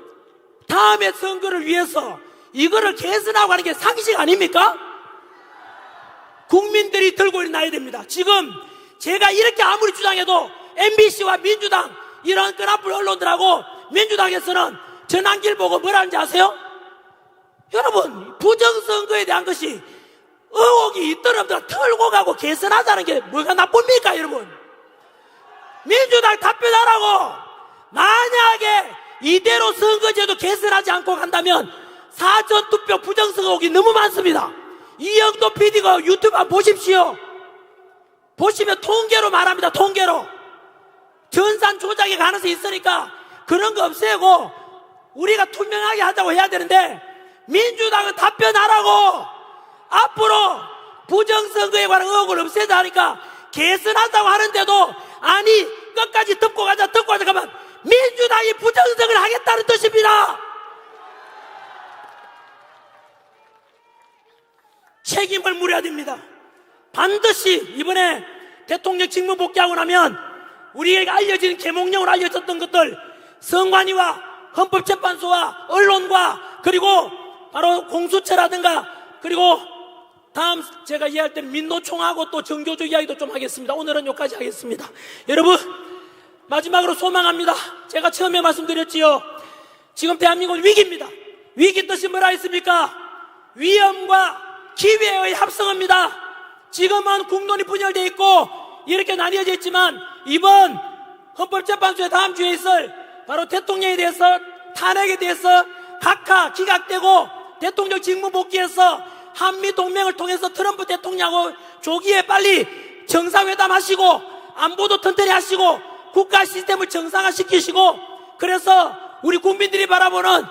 다음에 선거를 위해서 이거를 개선하고 하는 게 상식 아닙니까? 국민들이 들고 일어나야 됩니다. 지금 제가 이렇게 아무리 주장해도 MBC와 민주당 이런 끈앞을 언론들하고 민주당에서는 전환길 보고 뭐라는지 아세요? 여러분, 부정선거에 대한 것이 의혹이 있든 없든 털고 가고 개선하자는 게 뭐가 나쁩니까 여러분? 민주당 답변하라고. 만약에 이대로 선거제도 개선하지 않고 간다면 사전투표 부정선거 의혹이 너무 많습니다. 이영도 PD가 유튜브 한번 보십시오. 보시면 통계로 말합니다. 통계로 전산 조작의 가능성이 있으니까 그런 거 없애고 우리가 투명하게 하자고 해야 되는데 민주당은 답변하라고. 앞으로 부정선거에 관한 의혹을 없애자 하니까 개선한다고 하는데도 아니 끝까지 듣고 가자 가면 민주당이 부정선거를 하겠다는 뜻입니다. 책임을 물어야 됩니다. 반드시 이번에 대통령 직무 복귀하고 나면 우리에게 알려진 계몽령으로 알려졌던 것들, 선관위와 헌법재판소와 언론과 그리고 바로 공수처라든가, 그리고 다음 제가 이야기할 때는 민노총하고 또 정교조 이야기도 좀 하겠습니다. 오늘은 여기까지 하겠습니다. 여러분, 마지막으로 소망합니다. 제가 처음에 말씀드렸지요. 지금 대한민국은 위기입니다. 위기 뜻이 뭐라 했습니까? 위험과 기회의 합성입니다. 지금은 국론이 분열되어 있고 이렇게 나뉘어져 있지만, 이번 헌법재판소의 다음 주에 있을 바로 대통령에 대해서, 탄핵에 대해서 각하 기각되고 대통령 직무 복귀해서 한미동맹을 통해서 트럼프 대통령하고 조기에 빨리 정상회담 하시고 안보도 튼튼히 하시고 국가 시스템을 정상화시키시고, 그래서 우리 국민들이 바라보는,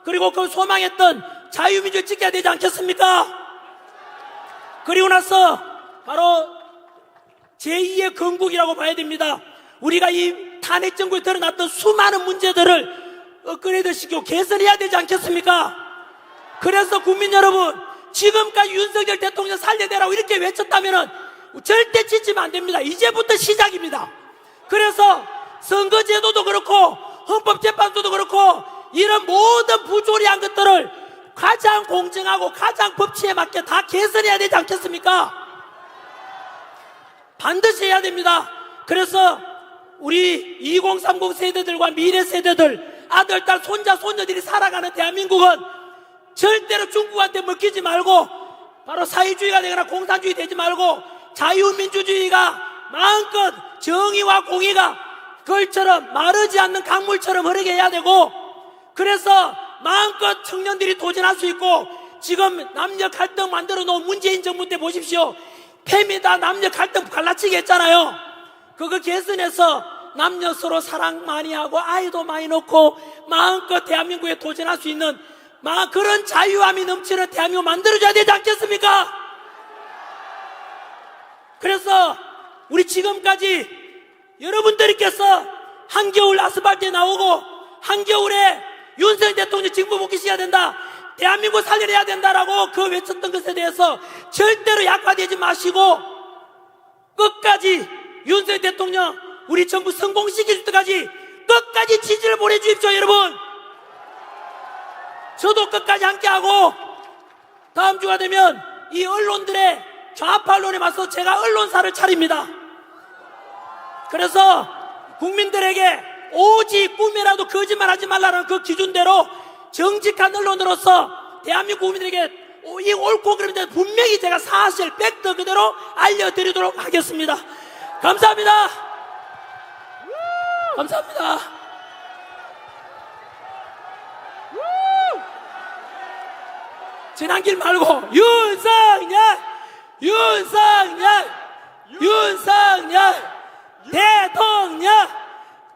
그리고 그 소망했던 자유민주를 지켜야 되지 않겠습니까? 그리고 나서 바로 제2의 건국이라고 봐야 됩니다. 우리가 이 탄핵 정부에 드러났던 수많은 문제들을 업그레이드 시키고 개선해야 되지 않겠습니까? 그래서 국민 여러분, 지금까지 윤석열 대통령 살려내라고 이렇게 외쳤다면은 절대 지치면 안 됩니다. 이제부터 시작입니다. 그래서 선거제도도 그렇고 헌법재판소도 그렇고 이런 모든 부조리한 것들을 가장 공정하고 가장 법치에 맞게 다 개선해야 되지 않겠습니까? 반드시 해야 됩니다. 그래서 우리 2030 세대들과 미래 세대들, 아들, 딸, 손자, 손녀들이 살아가는 대한민국은 절대로 중국한테 먹히지 말고 바로 사회주의가 되거나 공산주의 되지 말고 자유민주주의가 마음껏 정의와 공의가 그걸처럼 마르지 않는 강물처럼 흐르게 해야 되고, 그래서 마음껏 청년들이 도전할 수 있고, 지금 남녀 갈등 만들어 놓은 문재인 정부 때 보십시오. 페미다 남녀 갈등 갈라치기 했잖아요. 그거 개선해서 남녀 서로 사랑 많이 하고 아이도 많이 놓고 마음껏 대한민국에 도전할 수 있는 그런 자유함이 넘치는 대한민국 만들어줘야 되지 않겠습니까? 그래서 우리 지금까지 여러분들께서 한겨울 아스팔트에 나오고 한겨울에 윤석열 대통령 직무 복귀시켜야 된다, 대한민국 살려내야 된다라고 그 외쳤던 것에 대해서 절대로 약화되지 마시고 끝까지 윤석열 대통령 우리 정부 성공시킬 때까지 끝까지 지지를 보내주십시오. 여러분, 저도 끝까지 함께하고 다음 주가 되면 이 언론들의 좌파 언론에 맞서 제가 언론사를 차립니다. 그래서 국민들에게 오직 꿈이라도 거짓말하지 말라는 그 기준대로 정직한 언론으로서 대한민국 국민들에게 이 옳고 그름에 분명히 제가 사실 팩트 그대로 알려드리도록 하겠습니다. 감사합니다. 감사합니다. 지난 길 말고 윤석열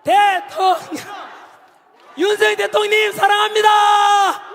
대통령 윤석열 대통령님 사랑합니다.